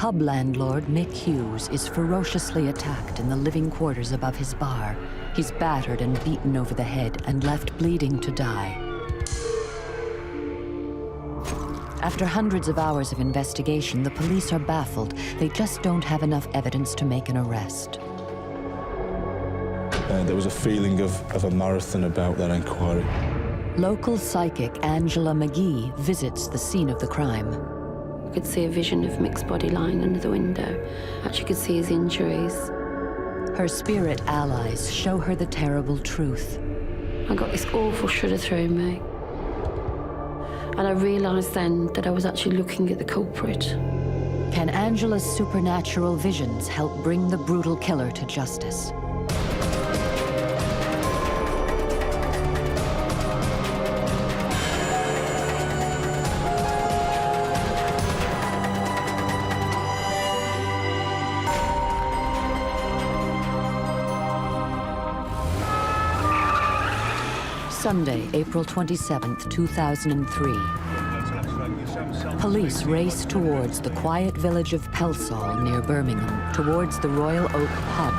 Pub landlord Mick Hughes is ferociously attacked in the living quarters above his bar. He's battered and beaten over the head and left bleeding to die. After hundreds of hours of investigation, the police are baffled. They just don't have enough evidence to make an arrest. There was a feeling of a marathon about that inquiry. Local psychic Angela McGhee visits the scene of the crime. I could see a vision of Mick's body lying under the window. Actually could see his injuries. Her spirit allies show her the terrible truth. I got this awful shudder through me. And I realised then that I was actually looking at the culprit. Can Angela's supernatural visions help bring the brutal killer to justice? Sunday, April 27th, 2003. Police race towards the quiet village of Pelsall near Birmingham, towards the Royal Oak pub.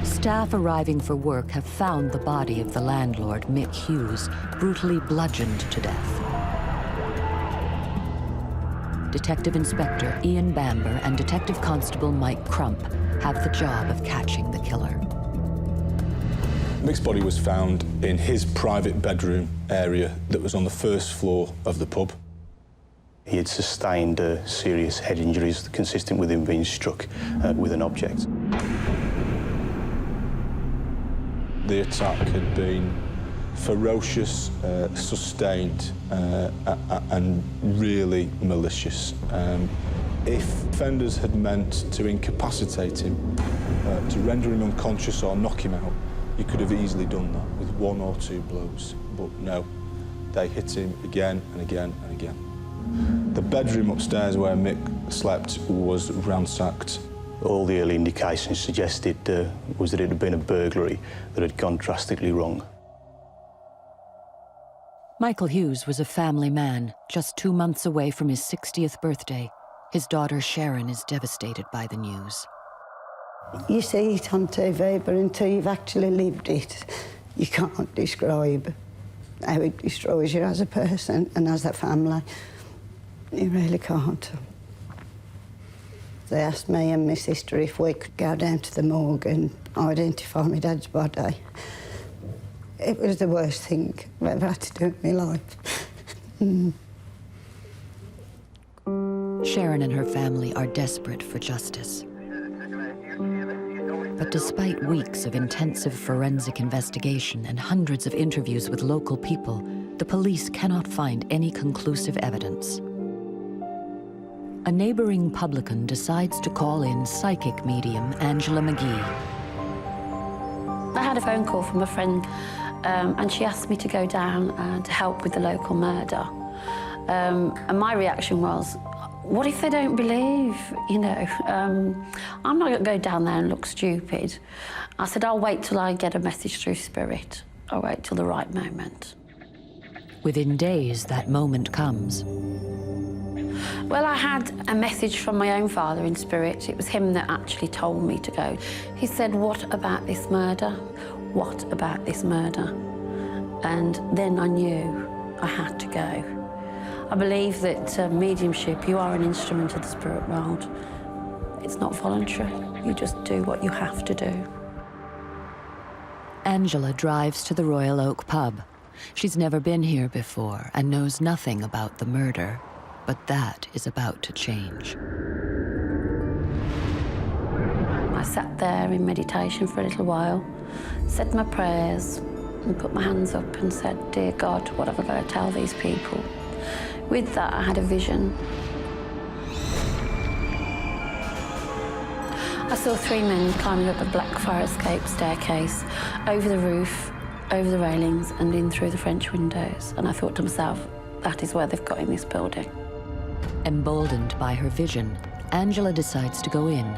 Staff arriving for work have found the body of the landlord, Mick Hughes, brutally bludgeoned to death. Detective Inspector Ian Bamber and Detective Constable Mike Crump have the job of catching the killer. Mick's body was found in his private bedroom area that was on the first floor of the pub. He had sustained serious head injuries consistent with him being struck with an object. The attack had been ferocious, sustained, and really malicious. If offenders had meant to incapacitate him, to render him unconscious or knock him out, you could have easily done that with one or two blows. But no, they hit him again and again and again. The bedroom upstairs where Mick slept was ransacked. All the early indications suggested was that it had been a burglary that had gone drastically wrong. Michael Hughes was a family man, just 2 months away from his 60th birthday. His daughter Sharon is devastated by the news. You see it on TV, but until you've actually lived it, you can't describe how it destroys you as a person and as a family. You really can't. They asked me and my sister if we could go down to the morgue and identify my dad's body. It was the worst thing I've ever had to do in my life. Sharon and her family are desperate for justice. But despite weeks of intensive forensic investigation and hundreds of interviews with local people, the police cannot find any conclusive evidence. A neighboring publican decides to call in psychic medium Angela McGhee. I had a phone call from a friend and she asked me to go down to help with the local murder. And my reaction was, what if they don't believe, you know? I'm not going to go down there and look stupid. I said, I'll wait till I get a message through spirit. I'll wait till the right moment. Within days, that moment comes. Well, I had a message from my own father in spirit. It was him that actually told me to go. He said, what about this murder? What about this murder? And then I knew I had to go. I believe that mediumship, you are an instrument of the spirit world. It's not voluntary. You just do what you have to do. Angela drives to the Royal Oak pub. She's never been here before and knows nothing about the murder, but that is about to change. I sat there in meditation for a little while, said my prayers, and put my hands up and said, dear God, what have I got to tell these people? With that, I had a vision. I saw 3 men climbing up a black fire escape staircase, over the roof, over the railings, and in through the French windows. And I thought to myself, that is where they've got in this building. Emboldened by her vision, Angela decides to go in.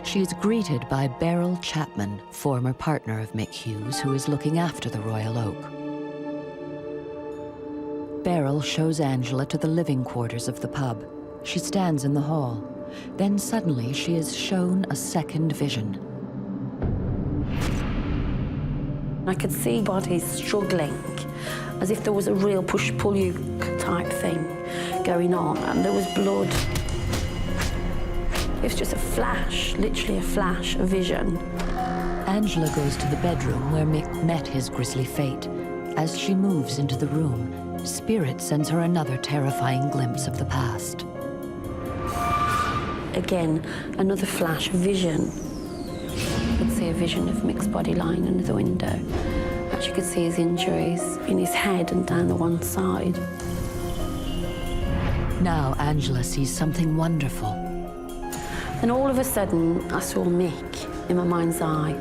She is greeted by Beryl Chapman, former partner of Mick Hughes, who is looking after the Royal Oak. barrel shows Angela to the living quarters of the pub. She stands in the hall. Then suddenly she is shown a second vision. I could see bodies struggling, as if there was a real push-pull-you type thing going on, and there was blood. It was just a flash, literally a flash, a vision. Angela goes to the bedroom where Mick met his grisly fate. As she moves into the room, Spirit sends her another terrifying glimpse of the past. Again, another flash, a vision. I could see a vision of Mick's body lying under the window. Actually could see his injuries in his head and down the one side. Now Angela sees something wonderful. And all of a sudden, I saw Mick in my mind's eye.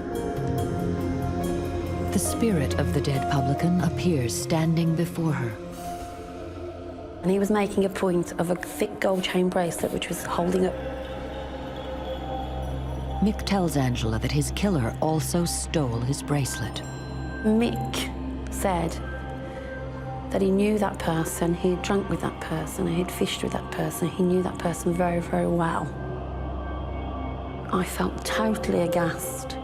The spirit of the dead publican appears standing before her. And he was making a point of a thick gold chain bracelet which was holding up. Mick tells Angela that his killer also stole his bracelet. Mick said that he knew that person, he had drunk with that person, he had fished with that person, he knew that person very, very well. I felt totally aghast.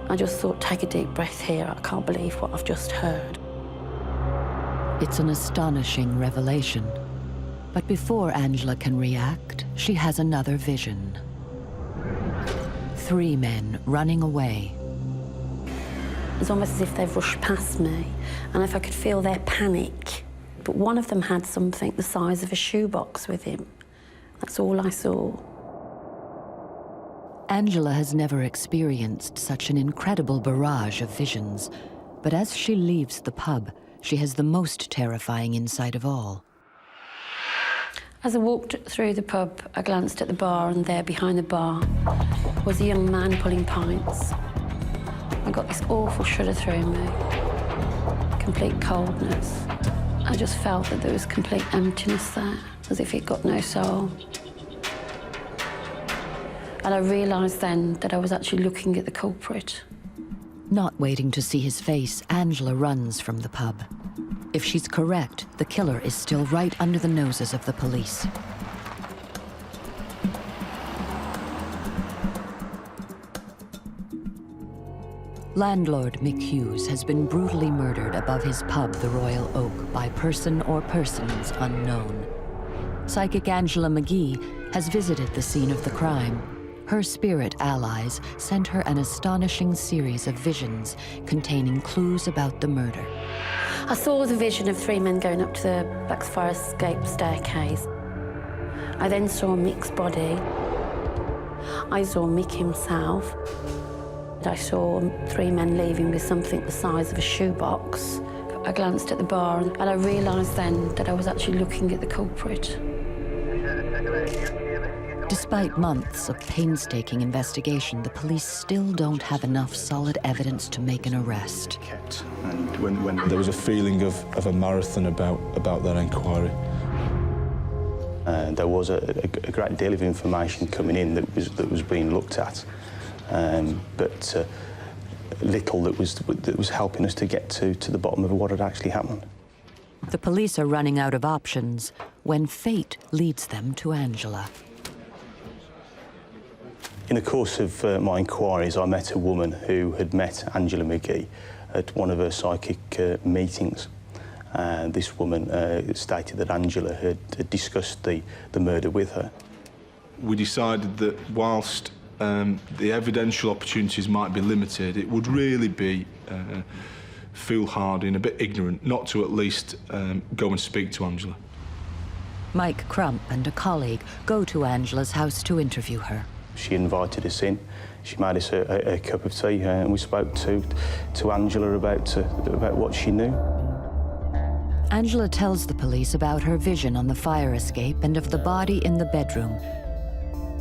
I just thought, take a deep breath here, I can't believe what I've just heard. It's an astonishing revelation. But before Angela can react, she has another vision. 3 men running away. It's almost as if they've rushed past me, and if I could feel their panic. But one of them had something the size of a shoebox with him. That's all I saw. Angela has never experienced such an incredible barrage of visions, but as she leaves the pub, she has the most terrifying insight of all. As I walked through the pub, I glanced at the bar, and there behind the bar was a young man pulling pints. I got this awful shudder through me, complete coldness. I just felt that there was complete emptiness there, as if it got no soul. And I realised then that I was actually looking at the culprit. Not waiting to see his face, Angela runs from the pub. If she's correct, the killer is still right under the noses of the police. Landlord Mick Hughes has been brutally murdered above his pub, the Royal Oak, by person or persons unknown. Psychic Angela McGhee has visited the scene of the crime. Her spirit allies sent her an astonishing series of visions containing clues about the murder. I saw the vision of 3 men going up to the back fire escape staircase. I then saw Mick's body. I saw Mick himself. I saw 3 men leaving with something the size of a shoebox. I glanced at the bar, and I realised then that I was actually looking at the culprit. Despite months of painstaking investigation, the police still don't have enough solid evidence to make an arrest. And when there was a feeling of a marathon about that inquiry. There was a great deal of information coming in that was being looked at, but little that was helping us to get to the bottom of what had actually happened. The police are running out of options when fate leads them to Angela. In the course of my inquiries, I met a woman who had met Angela McGhee at one of her psychic meetings. This woman stated that Angela had discussed the murder with her. We decided that whilst the evidential opportunities might be limited, it would really be foolhardy and a bit ignorant not to at least go and speak to Angela. Mike Crump and a colleague go to Angela's house to interview her. She invited us in. She made us a cup of tea, and we spoke to Angela about what she knew. Angela tells the police about her vision on the fire escape and of the body in the bedroom.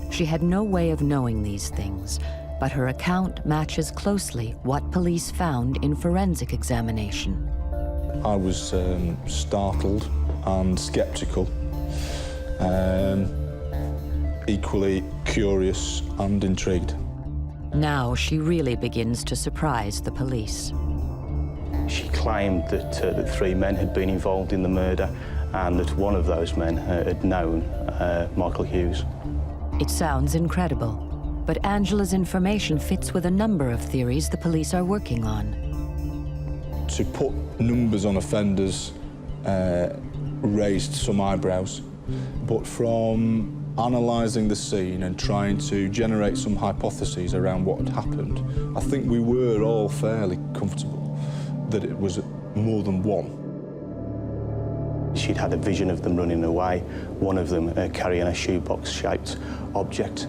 She had no way of knowing these things, but her account matches closely what police found in forensic examination. I was startled and sceptical, equally curious and intrigued. Now she really begins to surprise the police. She claimed that 3 men had been involved in the murder and that one of those men had known Michael Hughes. It sounds incredible, but Angela's information fits with a number of theories the police are working on. To put numbers on offenders raised some eyebrows, but from analysing the scene and trying to generate some hypotheses around what had happened, I think we were all fairly comfortable that it was more than one. She'd had a vision of them running away, one of them carrying a shoebox-shaped object.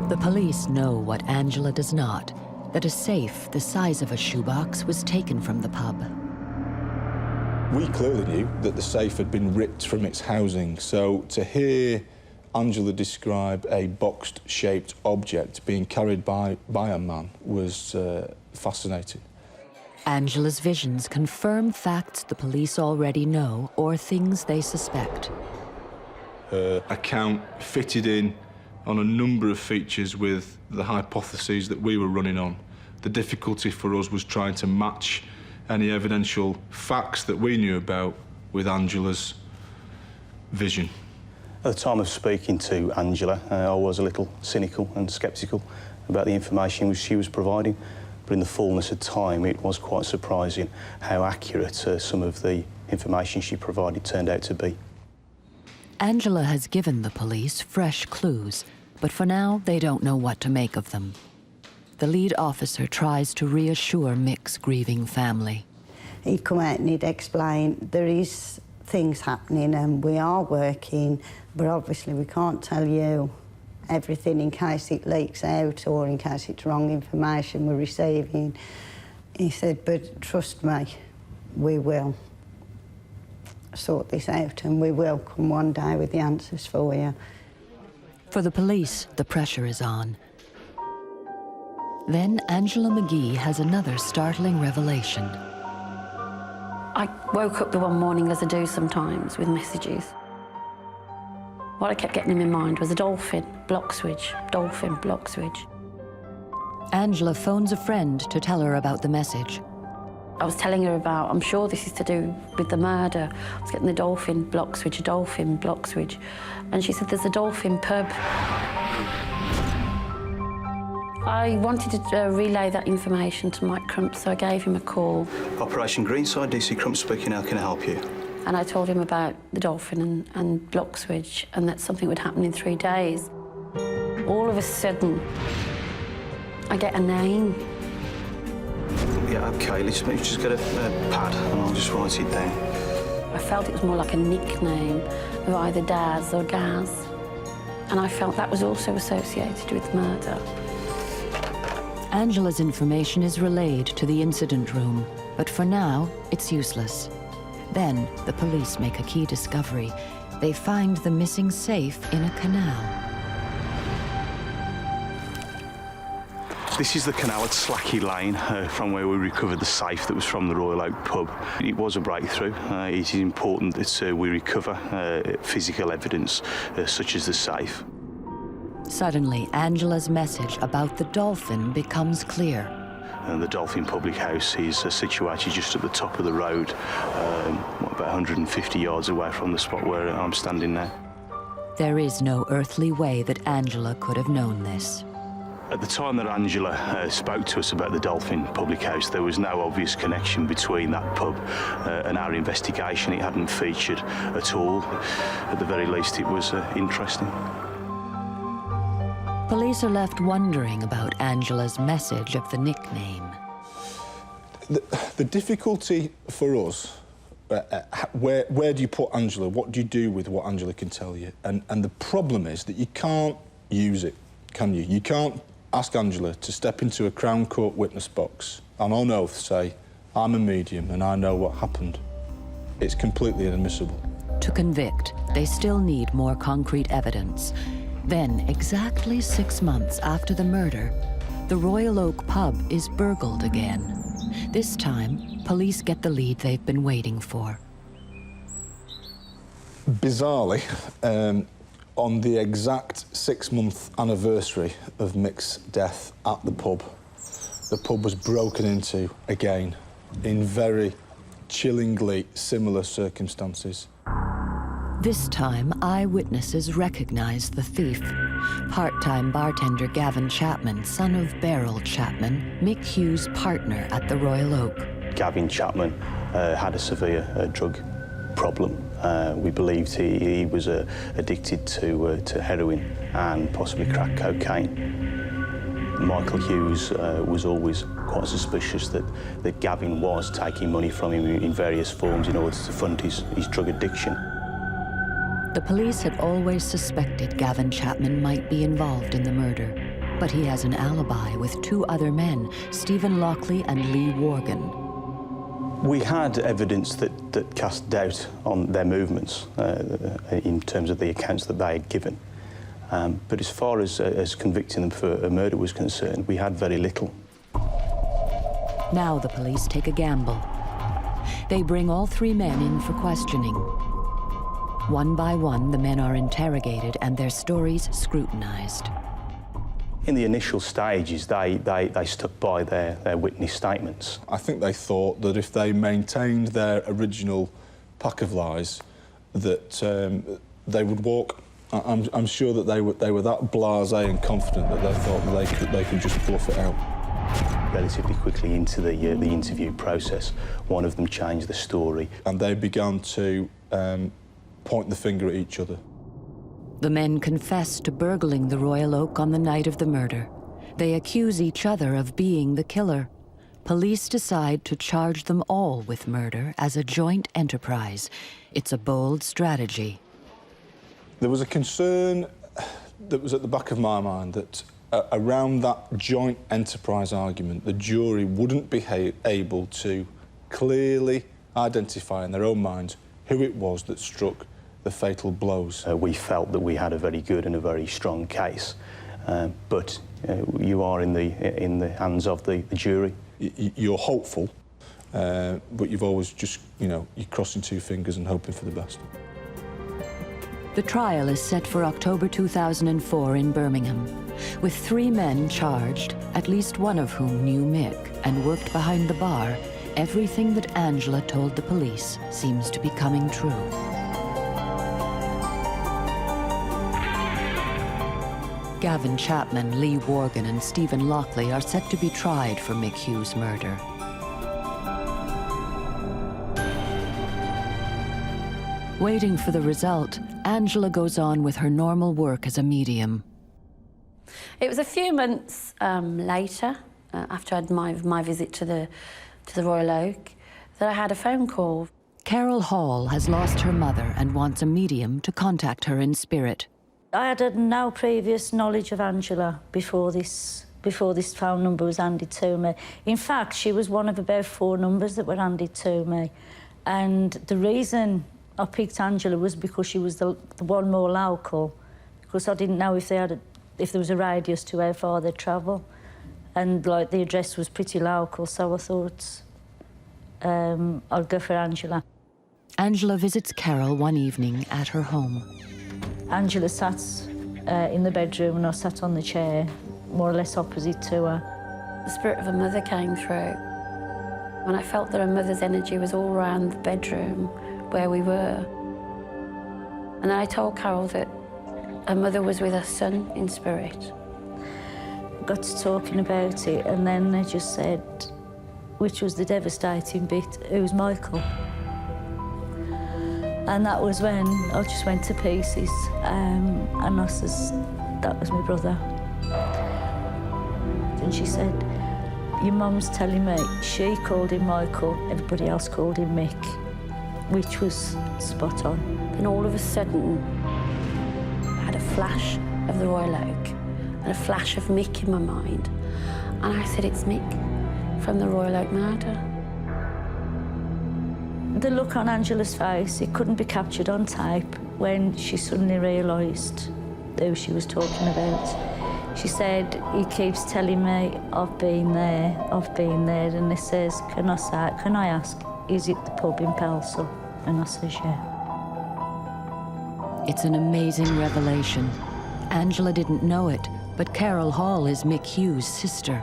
The police know what Angela does not, that a safe the size of a shoebox was taken from the pub. We clearly knew that the safe had been ripped from its housing, so to hear Angela describe a box-shaped object being carried by a man was fascinating. Angela's visions confirm facts the police already know or things they suspect. Her account fitted in on a number of features with the hypotheses that we were running on. The difficulty for us was trying to match any evidential facts that we knew about with Angela's vision. At the time of speaking to Angela, I was a little cynical and sceptical about the information she was providing, but in the fullness of time it was quite surprising how accurate some of the information she provided turned out to be. Angela has given the police fresh clues, but for now they don't know what to make of them. The lead officer tries to reassure Mick's grieving family. He'd come out and he'd explain there is things happening and we are working, but obviously we can't tell you everything in case it leaks out or in case it's wrong information we're receiving. He said, but trust me, we will sort this out and we will come one day with the answers for you. For the police, the pressure is on. Then Angela McGhee has another startling revelation. I woke up the one morning, as I do sometimes, with messages. What I kept getting in my mind was a dolphin, block switch, dolphin, block switch. Angela phones a friend to tell her about the message. I was telling her about, I'm sure this is to do with the murder. I was getting the dolphin, block switch, a dolphin, block switch. And she said, there's a dolphin pub. I wanted to relay that information to Mike Crump, so I gave him a call. Operation Greenside, DC Crump speaking, how can I help you? And I told him about the dolphin and block switch and that something would happen in 3 days. All of a sudden, I get a name. Yeah, OK, let's just get a pad and I'll just write it down. I felt it was more like a nickname of either Daz or Gaz. And I felt that was also associated with murder. Angela's information is relayed to the incident room, but for now, it's useless. Then, the police make a key discovery. They find the missing safe in a canal. This is the canal at Slacky Lane, from where we recovered the safe that was from the Royal Oak pub. It was a breakthrough. It is important that we recover physical evidence, such as the safe. Suddenly, Angela's message about the dolphin becomes clear. And the Dolphin public house is situated just at the top of the road, about 150 yards away from the spot where I'm standing now. There is no earthly way that Angela could have known this. At the time that Angela spoke to us about the Dolphin public house, there was no obvious connection between that pub and our investigation. It hadn't featured at all. At the very least, it was interesting. Police are left wondering about Angela's message of the nickname. The difficulty for us, where do you put Angela? What do you do with what Angela can tell you? And the problem is that you can't use it, can you? You can't ask Angela to step into a Crown Court witness box and on oath say, I'm a medium and I know what happened. It's completely inadmissible. To convict, they still need more concrete evidence. Then, exactly 6 months after the murder, the Royal Oak pub is burgled again. This time, police get the lead they've been waiting for. Bizarrely, on the exact 6-month anniversary of Mick's death at the pub was broken into again in very chillingly similar circumstances. This time, eyewitnesses recognized the thief. Part-time bartender Gavin Chapman, son of Beryl Chapman, Mick Hughes' partner at the Royal Oak. Gavin Chapman had a severe drug problem. We believed he was addicted to heroin and possibly crack cocaine. Michael Hughes was always quite suspicious that Gavin was taking money from him in various forms in order to fund his drug addiction. The police had always suspected Gavin Chapman might be involved in the murder, but he has an alibi with two other men, Stephen Lockley and Lee Worgan. We had evidence that cast doubt on their movements in terms of the accounts that they had given. But as far as convicting them for a murder was concerned, we had very little. Now the police take a gamble. They bring all three men in for questioning. One by one, the men are interrogated and their stories scrutinized. In the initial stages, they stuck by their witness statements. I think they thought that if they maintained their original pack of lies, that they would walk. I'm sure that they were that blasé and confident that they thought that they could just bluff it out. Relatively quickly into the interview process, one of them changed the story. And they began to point the finger at each other. The men confess to burgling the Royal Oak on the night of the murder. They accuse each other of being the killer. Police decide to charge them all with murder as a joint enterprise. It's a bold strategy. There was a concern that was at the back of my mind that around that joint enterprise argument, the jury wouldn't be able to clearly identify in their own minds who it was that struck the fatal blows. We felt that we had a very good and a very strong case, but you are in the hands of the jury. You're hopeful, but you've always just, you're crossing two fingers and hoping for the best. The trial is set for October 2004 in Birmingham, with three men charged, at least one of whom knew Mick and worked behind the bar. Everything that Angela told the police seems to be coming true. Gavin Chapman, Lee Worgan and Stephen Lockley are set to be tried for Mick Hughes' murder. Waiting for the result, Angela goes on with her normal work as a medium. It was a few months later, after I had my visit to the Royal Oak, that I had a phone call. Carol Hall has lost her mother and wants a medium to contact her in spirit. I had no previous knowledge of Angela before this phone number was handed to me. In fact, she was one of about 4 numbers that were handed to me. And the reason I picked Angela was because she was the one more local, because I didn't know if there was a radius to how far they'd travel. And like the address was pretty local, so I thought I'd go for Angela. Angela visits Carol one evening at her home. Angela sat in the bedroom and I sat on the chair, more or less opposite to her. The spirit of a mother came through, and I felt that her mother's energy was all around the bedroom where we were. And then I told Carol that her mother was with her son in spirit. Got to talking about it, and then they just said, which was the devastating bit, who's Michael? And that was when I just went to pieces, and I says, that was my brother. And she said, your mum's telling me she called him Michael, everybody else called him Mick, which was spot on. Then all of a sudden, I had a flash of the Royal Oak and a flash of Mick in my mind. And I said, it's Mick from the Royal Oak murder. The look on Angela's face, it couldn't be captured on tape when she suddenly realised who she was talking about. She said, he keeps telling me, I've been there, and he says, can I ask, is it the pub in Pelsall? And I says, yeah. It's an amazing revelation. Angela didn't know it, but Carol Hall is Mick Hughes' sister.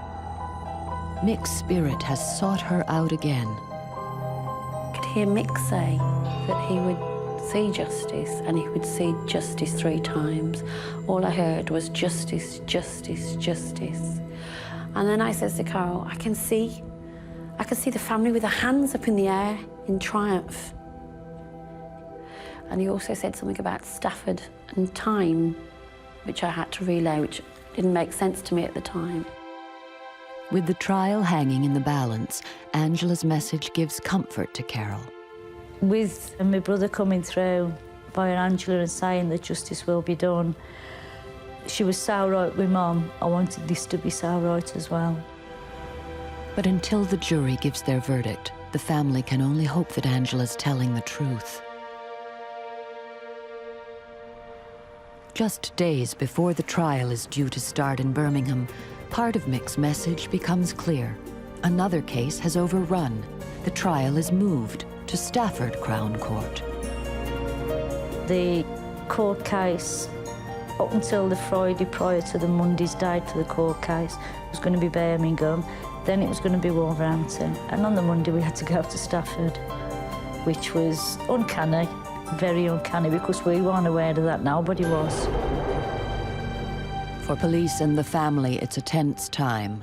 Mick's spirit has sought her out again. I could hear Mick say that he would see justice, and he would see justice 3 times. All I heard was justice, justice, justice. And then I says to Carol, I can see the family with their hands up in the air in triumph. And he also said something about Stafford and time, which I had to relay, which didn't make sense to me at the time. With the trial hanging in the balance, Angela's message gives comfort to Carol. With my brother coming through via Angela and saying that justice will be done, she was so right with Mum. I wanted this to be so right as well. But until the jury gives their verdict, the family can only hope that Angela's telling the truth. Just days before the trial is due to start in Birmingham, part of Mick's message becomes clear. Another case has overrun. The trial is moved to Stafford Crown Court. The court case, up until the Friday prior to the Monday's date for the court case, was going to be Birmingham, then it was going to be Wolverhampton, and on the Monday we had to go to Stafford, which was uncanny, very uncanny, because we weren't aware of that, nobody was. For police and the family, it's a tense time.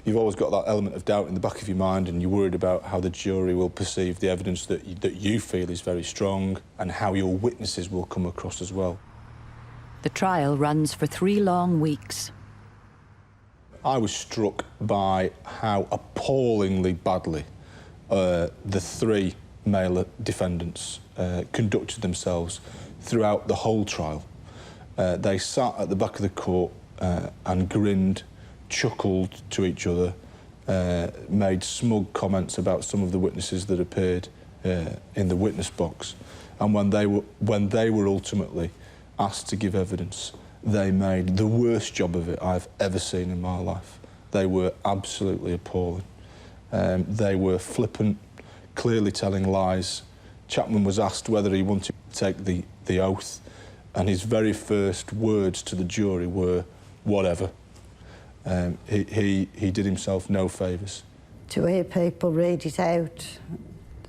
You've always got that element of doubt in the back of your mind, and you're worried about how the jury will perceive the evidence that you feel is very strong, and how your witnesses will come across as well. The trial runs for 3 long weeks. I was struck by how appallingly badly the 3 male defendants conducted themselves throughout the whole trial. They sat at the back of the court and grinned, chuckled to each other, made smug comments about some of the witnesses that appeared in the witness box. And when they were ultimately asked to give evidence, they made the worst job of it I've ever seen in my life. They were absolutely appalling. They were flippant, clearly telling lies. Chapman was asked whether he wanted to take the oath, and his very first words to the jury were, whatever. He did himself no favours. To hear people read it out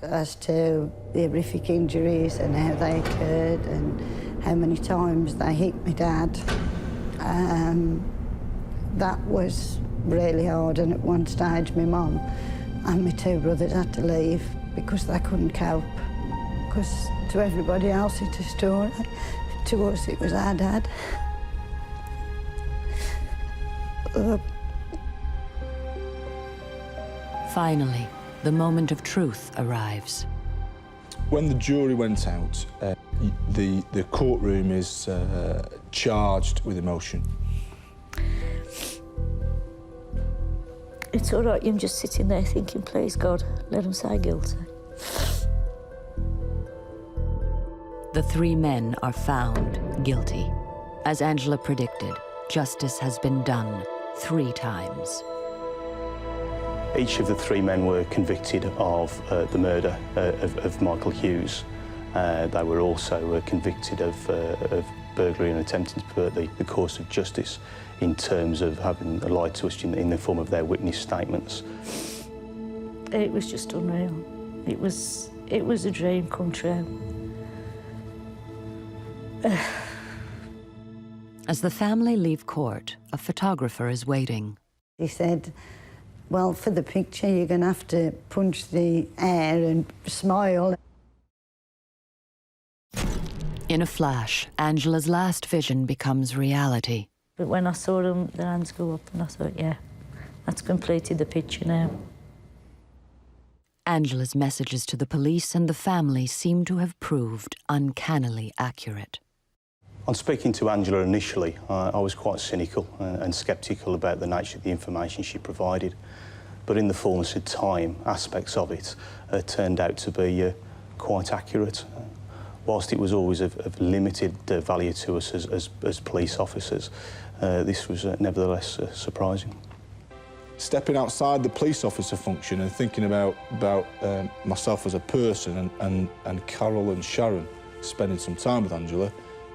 as to the horrific injuries and how they occurred and how many times they hit my dad, that was really hard. And at one stage my mum and my 2 brothers had to leave because they couldn't cope. Because to everybody else it's a story, to us it was our dad. Finally, the moment of truth arrives. When the jury went out, the courtroom is charged with emotion. It's all right, I'm just sitting there thinking, please God, let them say guilty. The 3 men are found guilty. As Angela predicted, justice has been done 3 times. Each of the 3 men were convicted of the murder of Michael Hughes. They were also convicted of burglary and attempting to pervert the course of justice in terms of having lied to us in the form of their witness statements. It was just unreal. It was a dream come true. As the family leave court, a photographer is waiting. He said, well, for the picture you're going to have to punch the air and smile. In a flash, Angela's last vision becomes reality. But when I saw them, their hands go up, and I thought, yeah, that's completed the picture now. Angela's messages to the police and the family seem to have proved uncannily accurate. On speaking to Angela initially, I was quite cynical and sceptical about the nature of the information she provided. But in the fullness of time, aspects of it turned out to be quite accurate. Whilst it was always of limited value to us as police officers, this was nevertheless surprising. Stepping outside the police officer function and thinking about myself as a person and Carol and Sharon spending some time with Angela,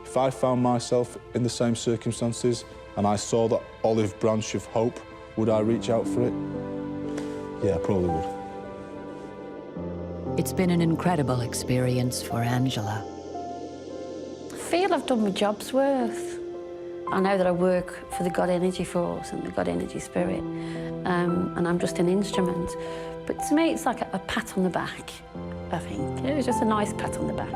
if I found myself in the same circumstances and I saw that olive branch of hope Would I reach out for it? Yeah, I probably would. It's been an incredible experience for Angela. I feel I've done my job's worth. I know that I work for the God Energy Force and the God Energy Spirit, and I'm just an instrument. But to me, it's like a pat on the back, I think. It was just a nice pat on the back.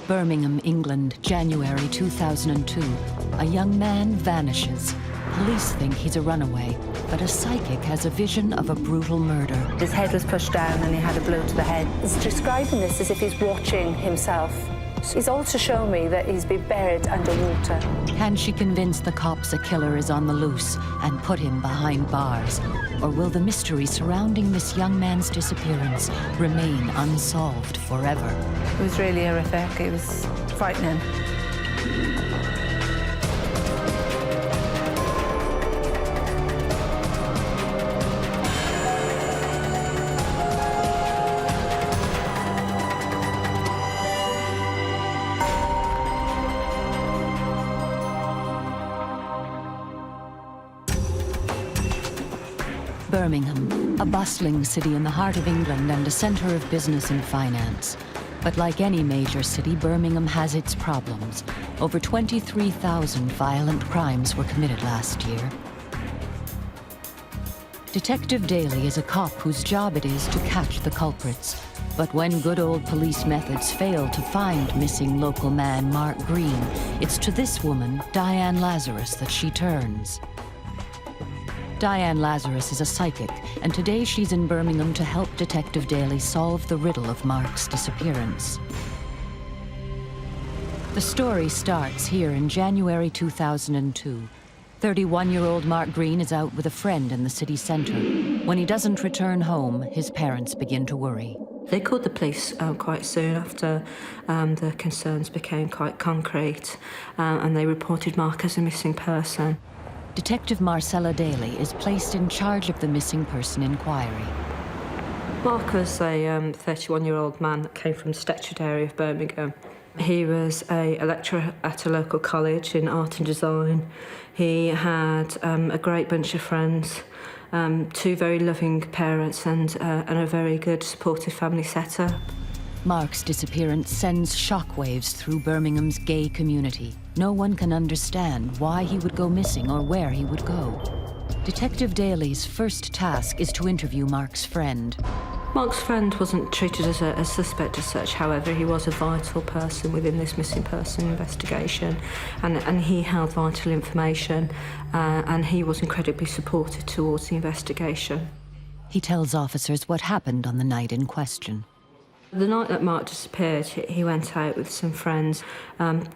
Birmingham, England, January 2002. A young man vanishes. Police think he's a runaway, but a psychic has a vision of a brutal murder. His head was pushed down and he had a blow to the head. He's describing this as if he's watching himself. He's also shown me that he's been buried underwater. Can she convince the cops a killer is on the loose and put him behind bars? Or will the mystery surrounding this young man's disappearance remain unsolved forever? It was really horrific. It was frightening. Birmingham, a bustling city in the heart of England and a centre of business and finance. But like any major city, Birmingham has its problems. Over 23,000 violent crimes were committed last year. Detective Daly is a cop whose job it is to catch the culprits. But when good old police methods fail to find missing local man Mark Green, it's to this woman, Diane Lazarus, that she turns. Diane Lazarus is a psychic, and today she's in Birmingham to help Detective Daly solve the riddle of Mark's disappearance. The story starts here in January 2002. 31-year-old Mark Green is out with a friend in the city centre. When he doesn't return home, his parents begin to worry. They called the police quite soon after the concerns became quite concrete, and they reported Mark as a missing person. Detective Marcella Daly is placed in charge of the missing person inquiry. Mark was a 31-year-old man that came from the Stetchard area of Birmingham. He was a lecturer at a local college in art and design. He had a great bunch of friends, two very loving parents and a very good supportive family setup. Mark's disappearance sends shockwaves through Birmingham's gay community. No one can understand why he would go missing or where he would go. Detective Daly's first task is to interview Mark's friend. Mark's friend wasn't treated as a suspect as such, however, he was a vital person within this missing person investigation, and he held vital information, and he was incredibly supportive towards the investigation. He tells officers what happened on the night in question. The night that Mark disappeared, he went out with some friends,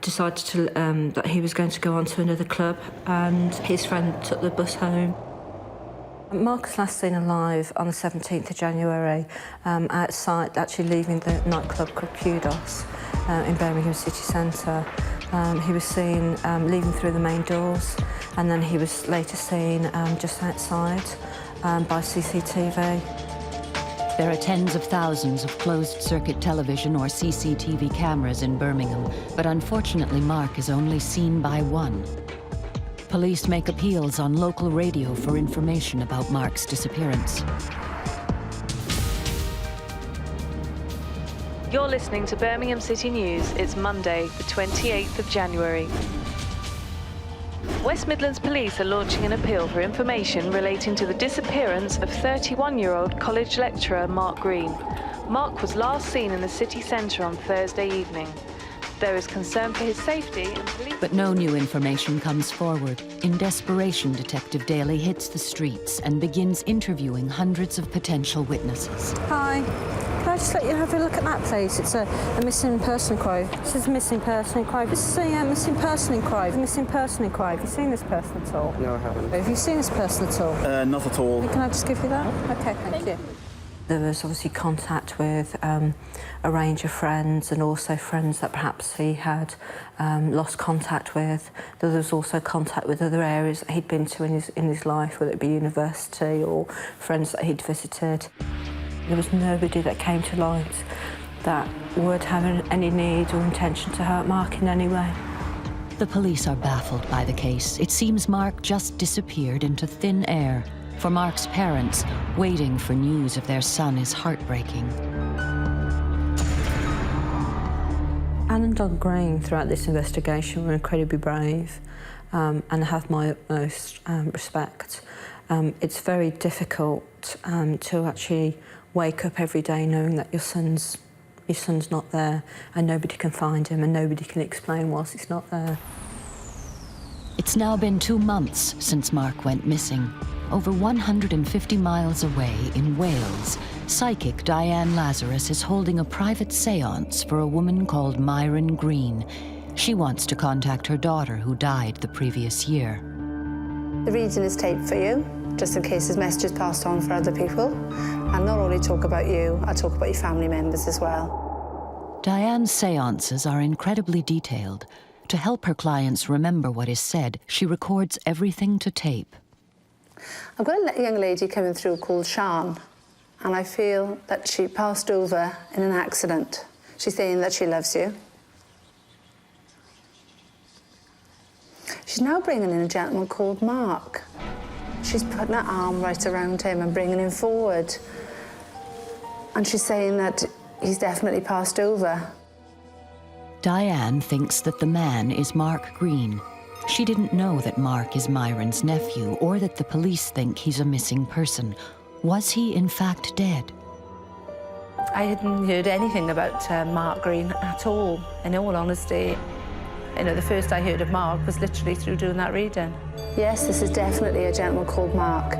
decided that he was going to go on to another club, and his friend took the bus home. Mark was last seen alive on the 17th of January, outside, actually leaving the nightclub called Hughes in Birmingham city centre. He was seen leaving through the main doors, and then he was later seen just outside by CCTV. There are tens of thousands of closed-circuit television or CCTV cameras in Birmingham, but unfortunately Mark is only seen by one. Police make appeals on local radio for information about Mark's disappearance. You're listening to Birmingham City News. It's Monday, the 28th of January. West Midlands Police are launching an appeal for information relating to the disappearance of 31-year-old college lecturer Mark Green. Mark was last seen in the city centre on Thursday evening. There is concern for his safety and police... But no new information comes forward. In desperation, Detective Daly hits the streets and begins interviewing hundreds of potential witnesses. Hi. Can I just let you have a look at that, please? It's a missing person inquiry. This is a missing person inquiry. This is a missing person inquiry. Missing person inquiry. Have you seen this person at all? No, I haven't. Have you seen this person at all? Not at all. Can I just give you that? OK, thank you. There was obviously contact with a range of friends, and also friends that perhaps he had lost contact with. There was also contact with other areas that he'd been to in his life, whether it be university or friends that he'd visited. There was nobody that came to light that would have any need or intention to hurt Mark in any way. The police are baffled by the case. It seems Mark just disappeared into thin air. For Mark's parents, waiting for news of their son is heartbreaking. Anne and Don Green, throughout this investigation, were incredibly brave and have my utmost respect. It's very difficult to actually wake up every day knowing that your son's not there and nobody can find him and nobody can explain whilst he's not there. It's now been 2 months since Mark went missing. Over 150 miles away in Wales, psychic Diane Lazarus is holding a private séance for a woman called Myron Green. She wants to contact her daughter who died the previous year. The reading is taped for you, just in case his message is passed on for other people. I'll not only talk about you, I'll talk about your family members as well. Diane's séances are incredibly detailed. To help her clients remember what is said, she records everything to tape. I've got a young lady coming through called Sian, and I feel that she passed over in an accident. She's saying that she loves you. She's now bringing in a gentleman called Mark. She's putting her arm right around him and bringing him forward. And she's saying that he's definitely passed over. Diane thinks that the man is Mark Green. She didn't know that Mark is Myron's nephew or that the police think he's a missing person. Was he in fact dead? I hadn't heard anything about Mark Green at all, in all honesty. You know, the first I heard of Mark was literally through doing that reading. Yes, this is definitely a gentleman called Mark.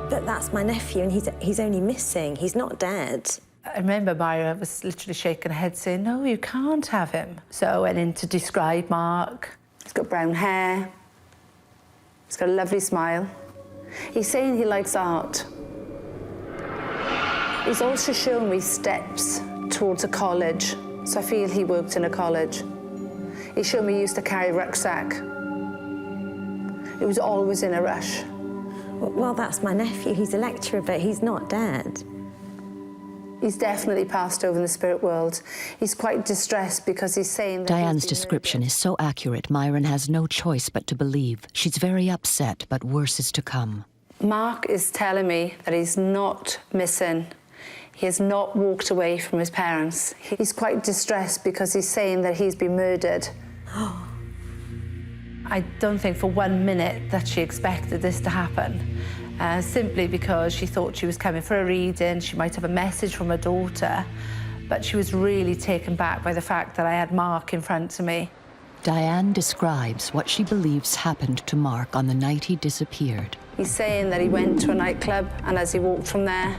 But that's my nephew and he's only missing. He's not dead. I remember Myra was literally shaking her head saying, no, you can't have him. So I went in to describe Mark. He's got brown hair. He's got a lovely smile. He's saying he likes art. He's also shown me steps towards a college, so I feel he worked in a college. He showed me he used to carry a rucksack. He was always in a rush. Well, that's my nephew. He's a lecturer, but he's not dead. He's definitely passed over in the spirit world. He's quite distressed because he's saying that Diane's description is so accurate, Myron has no choice but to believe. She's very upset, but worse is to come. Mark is telling me that he's not missing. He has not walked away from his parents. He's quite distressed because he's saying that he's been murdered. I don't think for 1 minute that she expected this to happen. Simply because she thought she was coming for a reading, she might have a message from her daughter, but she was really taken back by the fact that I had Mark in front of me. Diane describes what she believes happened to Mark on the night he disappeared. He's saying that he went to a nightclub, and as he walked from there,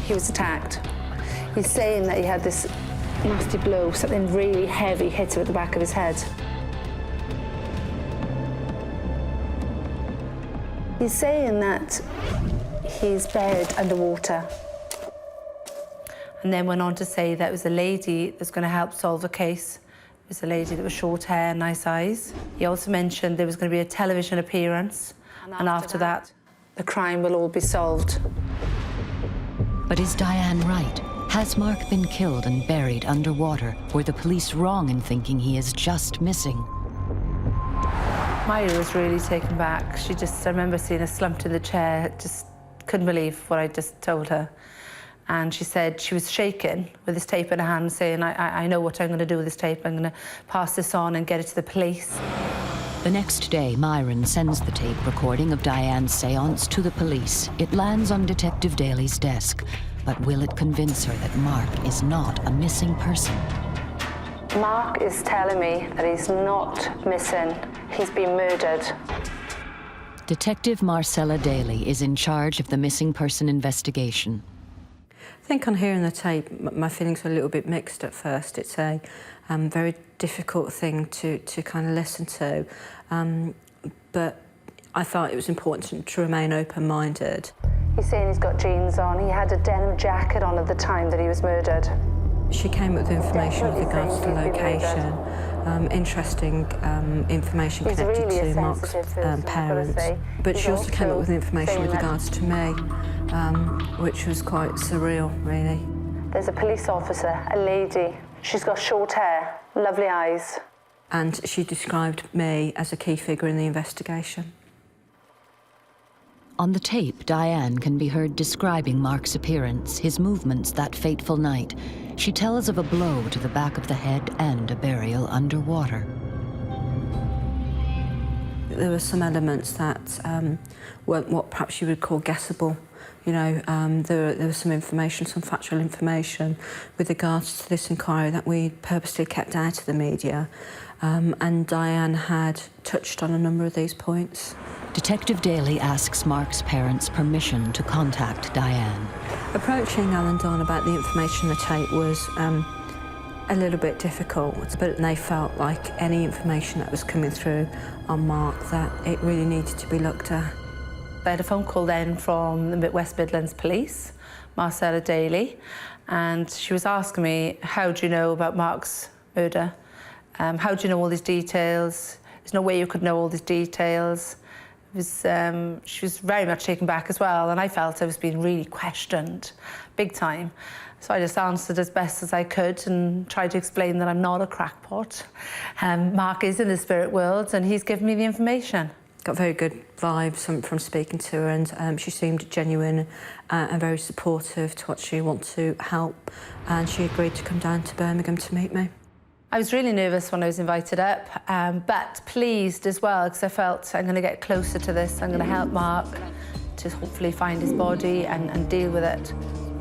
he was attacked. He's saying that he had this nasty blow, something really heavy hit him at the back of his head. He's saying that he's buried underwater. And then went on to say that it was a lady that's going to help solve the case. It was a lady that was short hair, nice eyes. He also mentioned there was going to be a television appearance, and after that, the crime will all be solved. But is Diane right? Has Mark been killed and buried underwater? Were the police wrong in thinking he is just missing? Myra was really taken back. I remember seeing her slumped in the chair, just couldn't believe what I just told her. And she said she was shaking with this tape in her hand, saying, I know what I'm going to do with this tape. I'm going to pass this on and get it to the police. The next day, Myron sends the tape recording of Diane's séance to the police. It lands on Detective Daly's desk. But will it convince her that Mark is not a missing person? Mark is telling me that he's not missing. He's been murdered. Detective Marcella Daly is in charge of the missing person investigation. think on hearing the tape, my feelings were a little bit mixed at first. It's a very difficult thing to kind of listen to, but I thought it was important to remain open-minded. He's saying he's got jeans on. He had a denim jacket on at the time that he was murdered. She came up with information with regards to the location, interesting information connected to Mark's parents, but she also came up with information with regards to me, which was quite surreal, really. There's a police officer, a lady. She's got short hair, lovely eyes. And she described me as a key figure in the investigation. On the tape, Diane can be heard describing Mark's appearance, his movements that fateful night. She tells of a blow to the back of the head and a burial underwater. There were some elements that weren't what perhaps you would call guessable. You know, there was some information, some factual information with regards to this inquiry that we purposely kept out of the media. And Diane had touched on a number of these points. Detective Daly asks Mark's parents permission to contact Diane. Approaching Al and Dawn about the information in the tape was a little bit difficult, but they felt like any information that was coming through on Mark, that it really needed to be looked at. I had a phone call then from the West Midlands Police, Marcella Daly, and she was asking me, how do you know about Mark's murder? How do you know all these details? There's no way you could know all these details. She was very much taken back as well, and I felt I was being really questioned, big time. So I just answered as best as I could and tried to explain that I'm not a crackpot. Mark is in the spirit world, and he's given me the information. Got very good vibes from speaking to her, and she seemed genuine and very supportive to what she wanted to help, and she agreed to come down to Birmingham to meet me. I was really nervous when I was invited up, but pleased as well, because I felt I'm going to get closer to this. I'm going to help Mark to hopefully find his body and deal with it.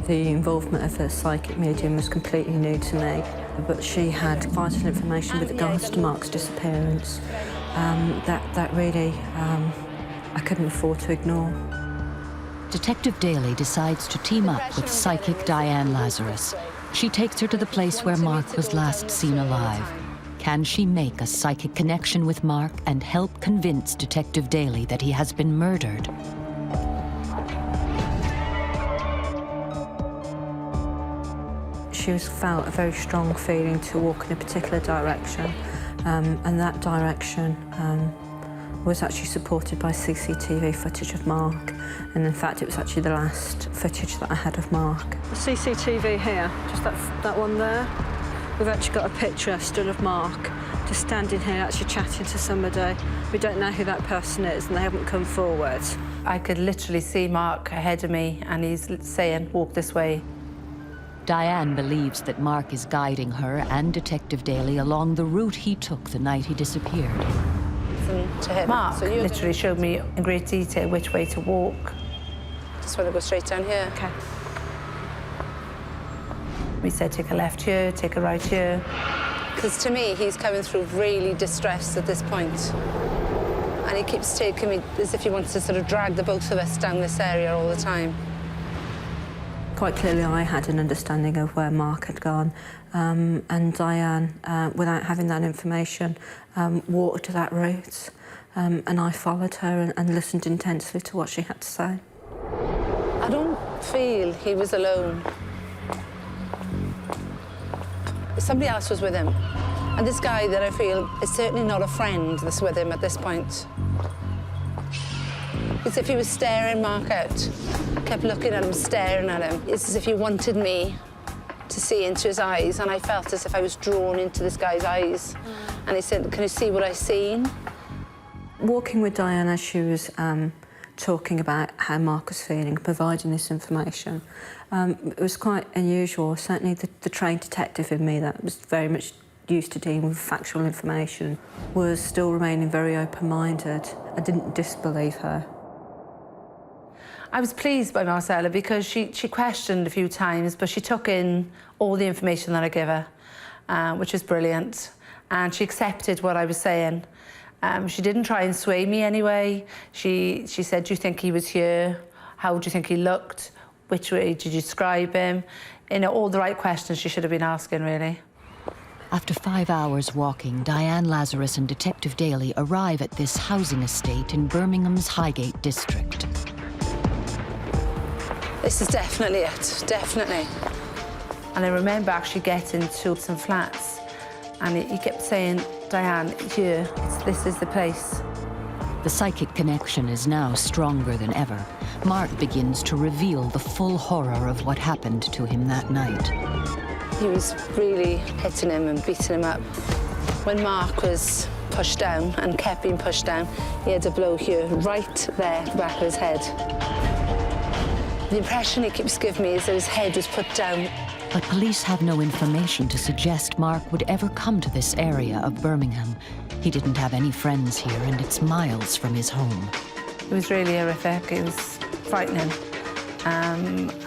The involvement of a psychic medium was completely new to me, but she had vital information with regards to Mark's disappearance that really I couldn't afford to ignore. Detective Daly decides to team up with psychic Diane Lazarus. She takes her to the place where Mark was last seen alive. Can she make a psychic connection with Mark and help convince Detective Daly that he has been murdered? She felt a very strong feeling to walk in a particular direction, and that direction was actually supported by CCTV footage of Mark, and in fact it was actually the last footage that I had of Mark. The CCTV here, just that one there, we've actually got a picture still of Mark just standing here actually chatting to somebody. We don't know who that person is and they haven't come forward. I could literally see Mark ahead of me, and he's saying, walk this way. Diane believes that Mark is guiding her and Detective Daly along the route he took the night he disappeared. To him. Mark literally showed me in great detail which way to walk. Just want to go straight down here. Okay. We said take a left here, take a right here. Because to me, he's coming through really distressed at this point. And he keeps taking me as if he wants to sort of drag the both of us down this area all the time. Quite clearly I had an understanding of where Mark had gone, and Diane, without having that information, walked that route, and I followed her and listened intensely to what she had to say. I don't feel he was alone. Somebody else was with him, and this guy that I feel is certainly not a friend that's with him at this point. It's as if he was staring Mark out. I kept looking at him, staring at him. It's as if he wanted me to see into his eyes, and I felt as if I was drawn into this guy's eyes. And he said, can you see what I've seen? Walking with Diane as she was talking about how Mark was feeling, providing this information, it was quite unusual. Certainly the trained detective in me that was very much used to dealing with factual information was still remaining very open-minded. I didn't disbelieve her. I was pleased by Marcella because she questioned a few times, but she took in all the information that I gave her, which was brilliant. And she accepted what I was saying. She didn't try and sway me anyway. She said, do you think he was here? How do you think he looked? Which way did you describe him? You know, all the right questions she should have been asking, really. After 5 hours walking, Diane, Lazarus and Detective Daly arrive at this housing estate in Birmingham's Highgate district. This is definitely it, definitely. And I remember actually getting to some flats and he kept saying, Diane, here, this is the place. The psychic connection is now stronger than ever. Mark begins to reveal the full horror of what happened to him that night. He was really hitting him and beating him up. When Mark was pushed down and kept being pushed down, he had a blow here, right there at the back of his head. The impression he keeps giving me is that his head was put down. But police have no information to suggest Mark would ever come to this area of Birmingham. He didn't have any friends here, and it's miles from his home. It was really horrific. It was frightening.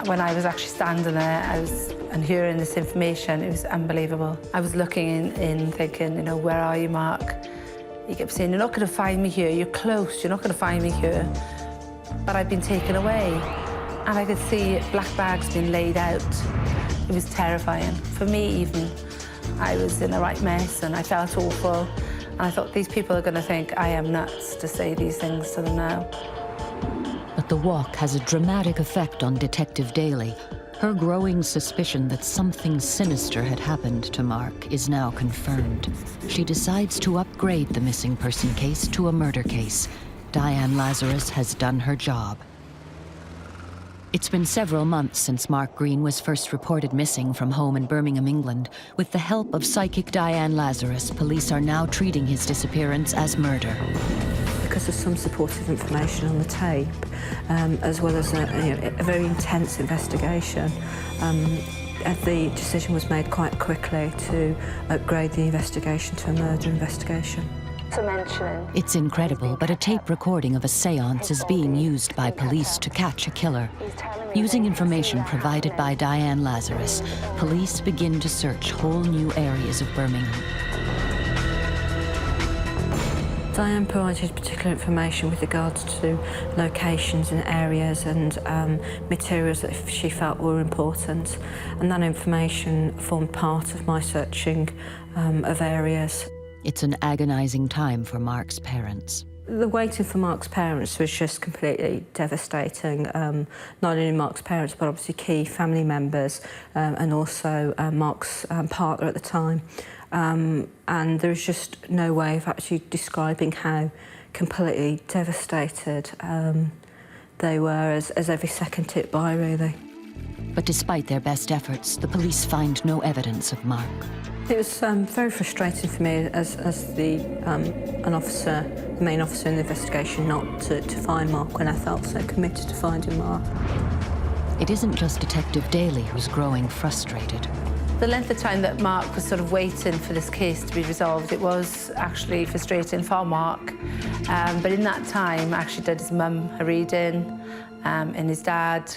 When I was actually standing there, and hearing this information, it was unbelievable. I was looking in thinking, you know, where are you, Mark? He kept saying, you're not going to find me here. You're close. You're not going to find me here. But I'd been taken away, and I could see black bags being laid out. It was terrifying. For me, even, I was in a right mess, and I felt awful. And I thought, these people are going to think I am nuts to say these things to them now. But the walk has a dramatic effect on Detective Daly. Her growing suspicion that something sinister had happened to Mark is now confirmed. She decides to upgrade the missing person case to a murder case. Diane Lazarus has done her job. It's been several months since Mark Green was first reported missing from home in Birmingham, England. With the help of psychic Diane Lazarus, police are now treating his disappearance as murder. Because of some supportive information on the tape, as well as a very intense investigation, the decision was made quite quickly to upgrade the investigation to a murder investigation. It's incredible, but a tape recording of a séance is being used by police to catch a killer. Using information provided by Diane Lazarus, police begin to search whole new areas of Birmingham. Diane provided particular information with regards to locations and areas and materials that she felt were important, and that information formed part of my searching of areas. It's an agonizing time for Mark's parents. The waiting for Mark's parents was just completely devastating. Not only Mark's parents, but obviously key family members, and also Mark's partner at the time. And there was just no way of actually describing how completely devastated they were as every second ticked by, really. But despite their best efforts, the police find no evidence of Mark. It was very frustrating for me as the main officer in the investigation, not to find Mark when I felt so committed to finding Mark. It isn't just Detective Daly who's growing frustrated. The length of time that Mark was sort of waiting for this case to be resolved, it was actually frustrating for Mark. But in that time, I actually did his mum a reading, and his dad.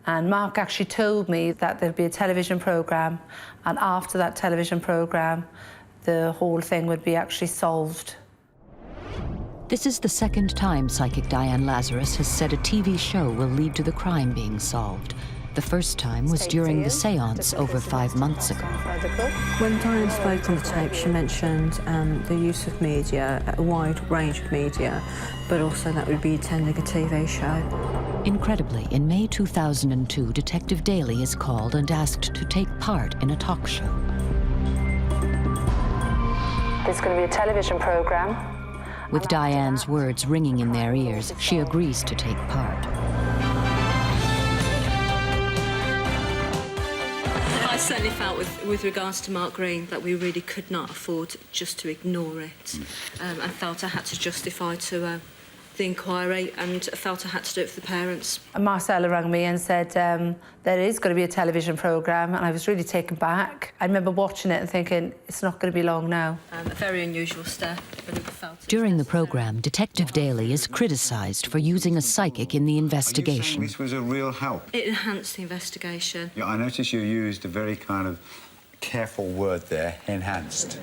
And Mark actually told me that there'd be a television programme, and after that television programme, the whole thing would be actually solved. This is the second time psychic Diane Lazarus has said a TV show will lead to the crime being solved. The first time was during the séance over 5 months ago. When Diane spoke on the tape, she mentioned the use of media, a wide range of media, but also that we'd be attending a TV show. Incredibly, in May 2002, Detective Daly is called and asked to take part in a talk show. There's going to be a television programme. With Diane's words ringing in their ears, she agrees to take part. I certainly felt with regards to Mark Green that we really could not afford just to ignore it, and felt I had to justify to the inquiry, and felt I had to do it for the parents. And Marcella rang me and said there is going to be a television programme, and I was really taken back. I remember watching it and thinking, it's not going to be long now. A very unusual step, but it felt... During the programme, Detective Daly is criticised for using a psychic in the investigation. This was a real help. It enhanced the investigation. Yeah, I noticed you used a very kind of careful word there, enhanced.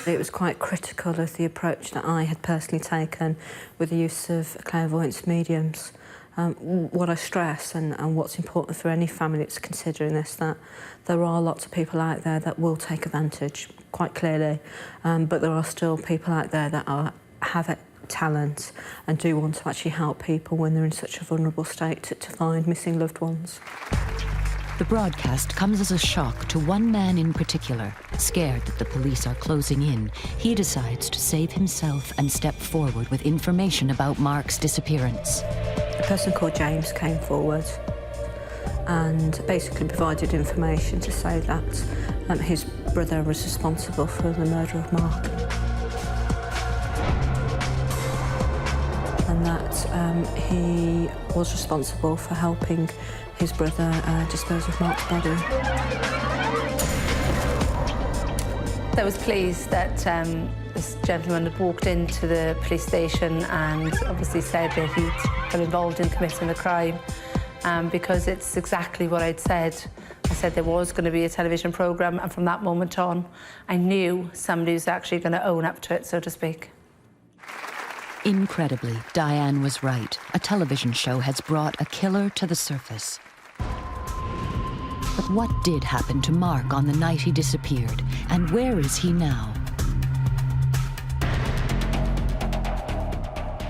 It was quite critical of the approach that I had personally taken with the use of clairvoyance mediums, What I stress and what's important for any family that's considering this, that there are lots of people out there that will take advantage, quite clearly, but there are still people out there that have talent and do want to actually help people when they're in such a vulnerable state to find missing loved ones. The broadcast comes as a shock to one man in particular. Scared that the police are closing in, he decides to save himself and step forward with information about Mark's disappearance. A person called James came forward and basically provided information to say that his brother was responsible for the murder of Mark. And that he was responsible for helping his brother dispose of Mark's body. I was pleased that this gentleman had walked into the police station and obviously said that he'd been involved in committing the crime, because it's exactly what I'd said. I said there was going to be a television programme, and from that moment on, I knew somebody was actually going to own up to it, so to speak. Incredibly, Diane was right. A television show has brought a killer to the surface. But what did happen to Mark on the night he disappeared, and where is he now?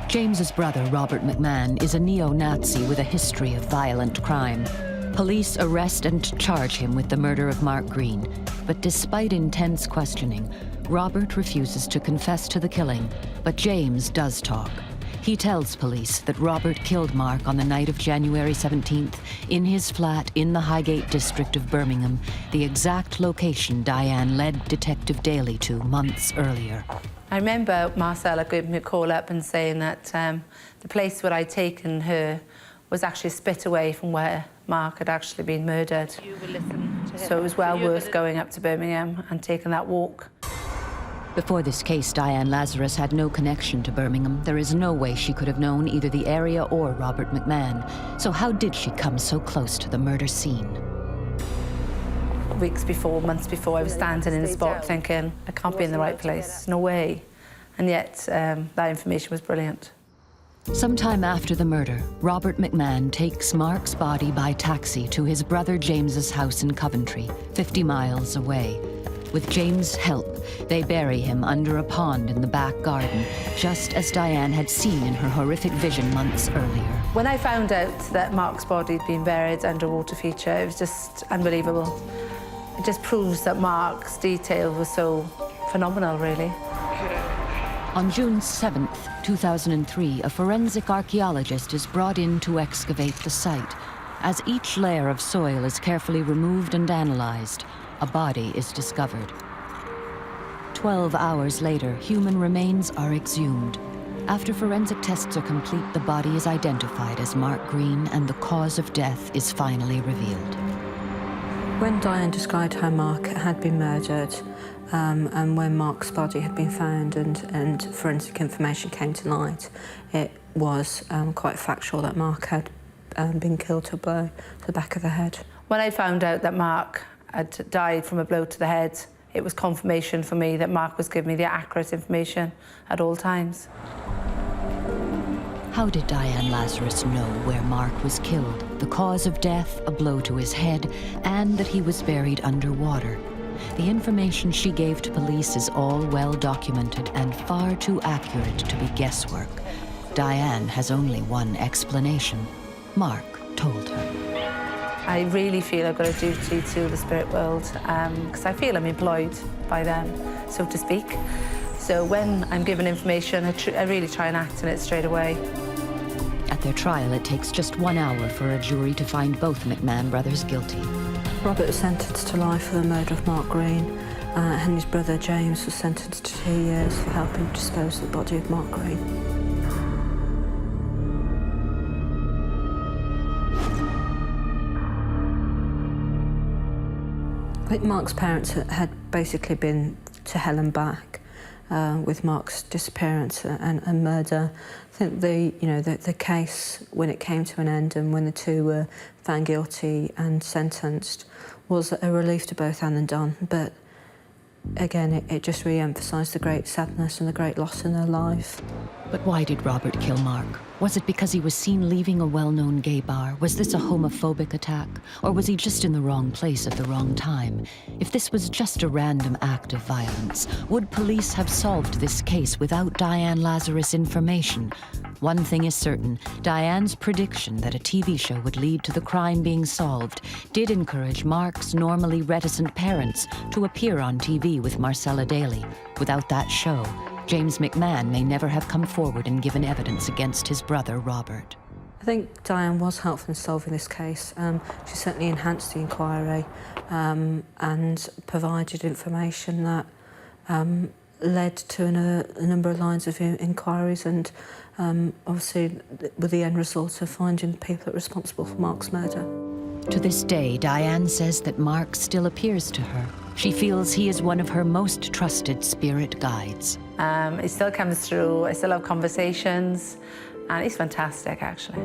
James's brother, Robert McMahon, is a neo-Nazi with a history of violent crime. Police arrest and charge him with the murder of Mark Green. But despite intense questioning, Robert refuses to confess to the killing, but James does talk. He tells police that Robert killed Mark on the night of January 17th in his flat in the Highgate district of Birmingham, the exact location Diane led Detective Daly to months earlier. I remember Marcella giving me a call up and saying that the place where I'd taken her was actually a spit away from where Mark had actually been murdered. So it was well worth going up to Birmingham and taking that walk. Before this case, Diane Lazarus had no connection to Birmingham. There is no way she could have known either the area or Robert McMahon. So how did she come so close to the murder scene? Weeks before, months before, I was standing in the spot thinking, I can't be in the right place, no way. And yet, that information was brilliant. Sometime after the murder, Robert McMahon takes Mark's body by taxi to his brother James's house in Coventry, 50 miles away. With James' help, they bury him under a pond in the back garden, just as Diane had seen in her horrific vision months earlier. When I found out that Mark's body had been buried under a water feature, it was just unbelievable. It just proves that Mark's detail was so phenomenal, really. On June 7th, 2003, a forensic archaeologist is brought in to excavate the site. As each layer of soil is carefully removed and analyzed, a body is discovered. 12 hours later, human remains are exhumed. After forensic tests are complete, the body is identified as Mark Green, and the cause of death is finally revealed. When Diane described how Mark had been murdered, and when Mark's body had been found and forensic information came to light, it was quite factual that Mark had been killed to a blow to the back of the head. When I found out that Mark had died from a blow to the head, it was confirmation for me that Mark was giving me the accurate information at all times. How did Diane Lazarus know where Mark was killed, the cause of death, a blow to his head, and that he was buried underwater? The information she gave to police is all well documented and far too accurate to be guesswork. Diane has only one explanation. Mark told her. I really feel I've got a duty to the spirit world because I feel I'm employed by them, so to speak. So when I'm given information, I really try and act on it straight away. At their trial, it takes just 1 hour for a jury to find both McMahon brothers guilty. Robert was sentenced to life for the murder of Mark Green, and his brother James was sentenced to 2 years for helping dispose of the body of Mark Green. I think Mark's parents had basically been to hell and back with Mark's disappearance and murder. I think the case, when it came to an end and when the two were found guilty and sentenced, was a relief to both Anne and Don. But again, it just re-emphasised the great sadness and the great loss in their life. But why did Robert kill Mark? Was it because he was seen leaving a well-known gay bar? Was this a homophobic attack? Or was he just in the wrong place at the wrong time? If this was just a random act of violence, would police have solved this case without Diane Lazarus' information? One thing is certain, Diane's prediction that a TV show would lead to the crime being solved did encourage Mark's normally reticent parents to appear on TV with Marcella Daly. Without that show, James McMahon may never have come forward and given evidence against his brother, Robert. I think Diane was helpful in solving this case. She certainly enhanced the inquiry and provided information that led to a number of lines of inquiries and obviously with the end result of finding the people that were responsible for Mark's murder. To this day, Diane says that Mark still appears to her. She feels he is one of her most trusted spirit guides. It still comes through, I still have conversations, and it's fantastic, actually.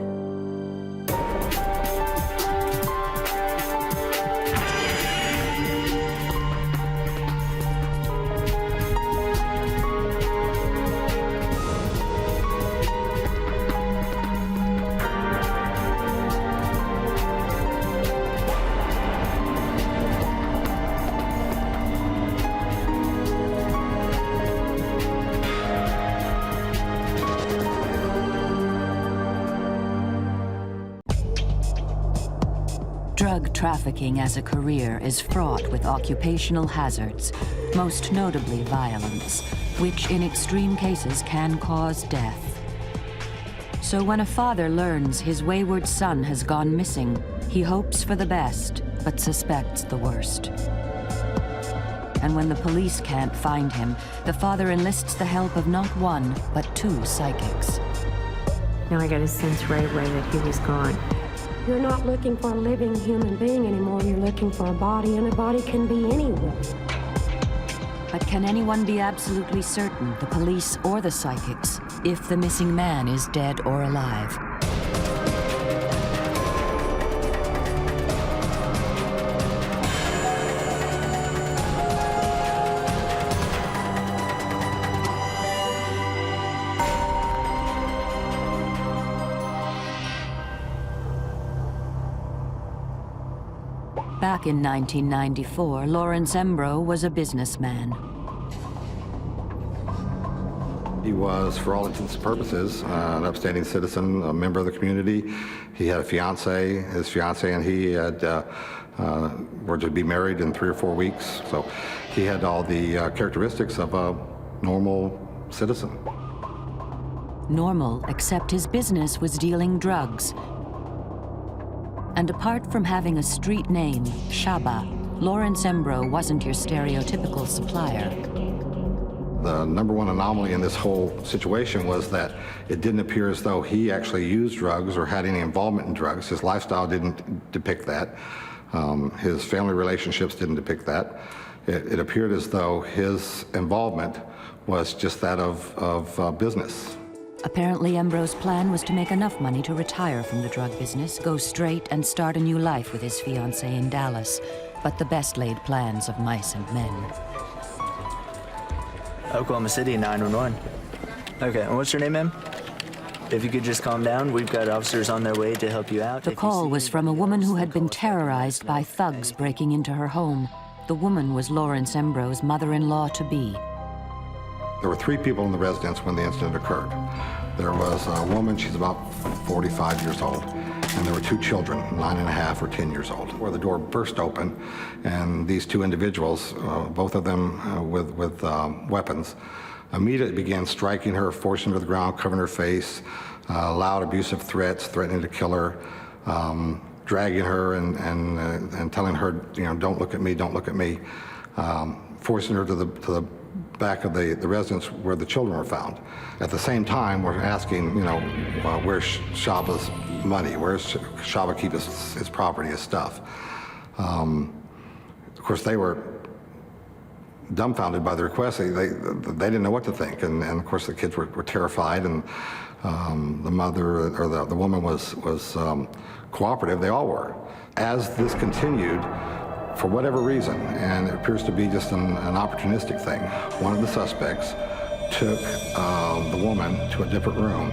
Drug trafficking as a career is fraught with occupational hazards, most notably violence, which in extreme cases can cause death. So when a father learns his wayward son has gone missing, he hopes for the best, but suspects the worst. And when the police can't find him, the father enlists the help of not one, but two psychics. Now I got a sense right away that he was gone. You're not looking for a living human being anymore. You're looking for a body, and a body can be anywhere. But can anyone be absolutely certain, the police or the psychics, if the missing man is dead or alive? Back in 1994, Lawrence Embro was a businessman. He was, for all intents and purposes, an upstanding citizen, a member of the community. He had a fiance. His fiance and he had were to be married in 3 or 4 weeks. So he had all the characteristics of a normal citizen. Normal, except his business was dealing drugs. And apart from having a street name, Shaba, Lawrence Embro wasn't your stereotypical supplier. The number one anomaly in this whole situation was that it didn't appear as though he actually used drugs or had any involvement in drugs. His lifestyle didn't depict that. His family relationships didn't depict that. It appeared as though his involvement was just that of business. Apparently, Embro's plan was to make enough money to retire from the drug business, go straight, and start a new life with his fiancée in Dallas. But the best laid plans of mice and men. Oklahoma City 911. Okay, and what's your name, ma'am? If you could just calm down, we've got officers on their way to help you out. The call was from a woman who had been terrorized by thugs breaking into her home. The woman was Lawrence Embro's mother-in-law-to-be. There were 3 people in the residence when the incident occurred. There was a woman, she's about 45 years old, and there were 2 children, 9.5 or 10 years old, where the door burst open, and these 2 individuals, both of them with weapons, immediately began striking her, forcing her to the ground, covering her face, loud abusive threats, threatening to kill her, dragging her and telling her, you know, don't look at me, don't look at me, forcing her to the back of the residence where the children were found. At the same time, we're asking, you know, where's Shaba's money? Where's Shaba keep his property, his stuff? Of course, they were dumbfounded by the request. They didn't know what to think, and of course the kids were terrified, and the mother or the woman was cooperative. They all were. As this continued, for whatever reason, and it appears to be just an opportunistic thing, one of the suspects took the woman to a different room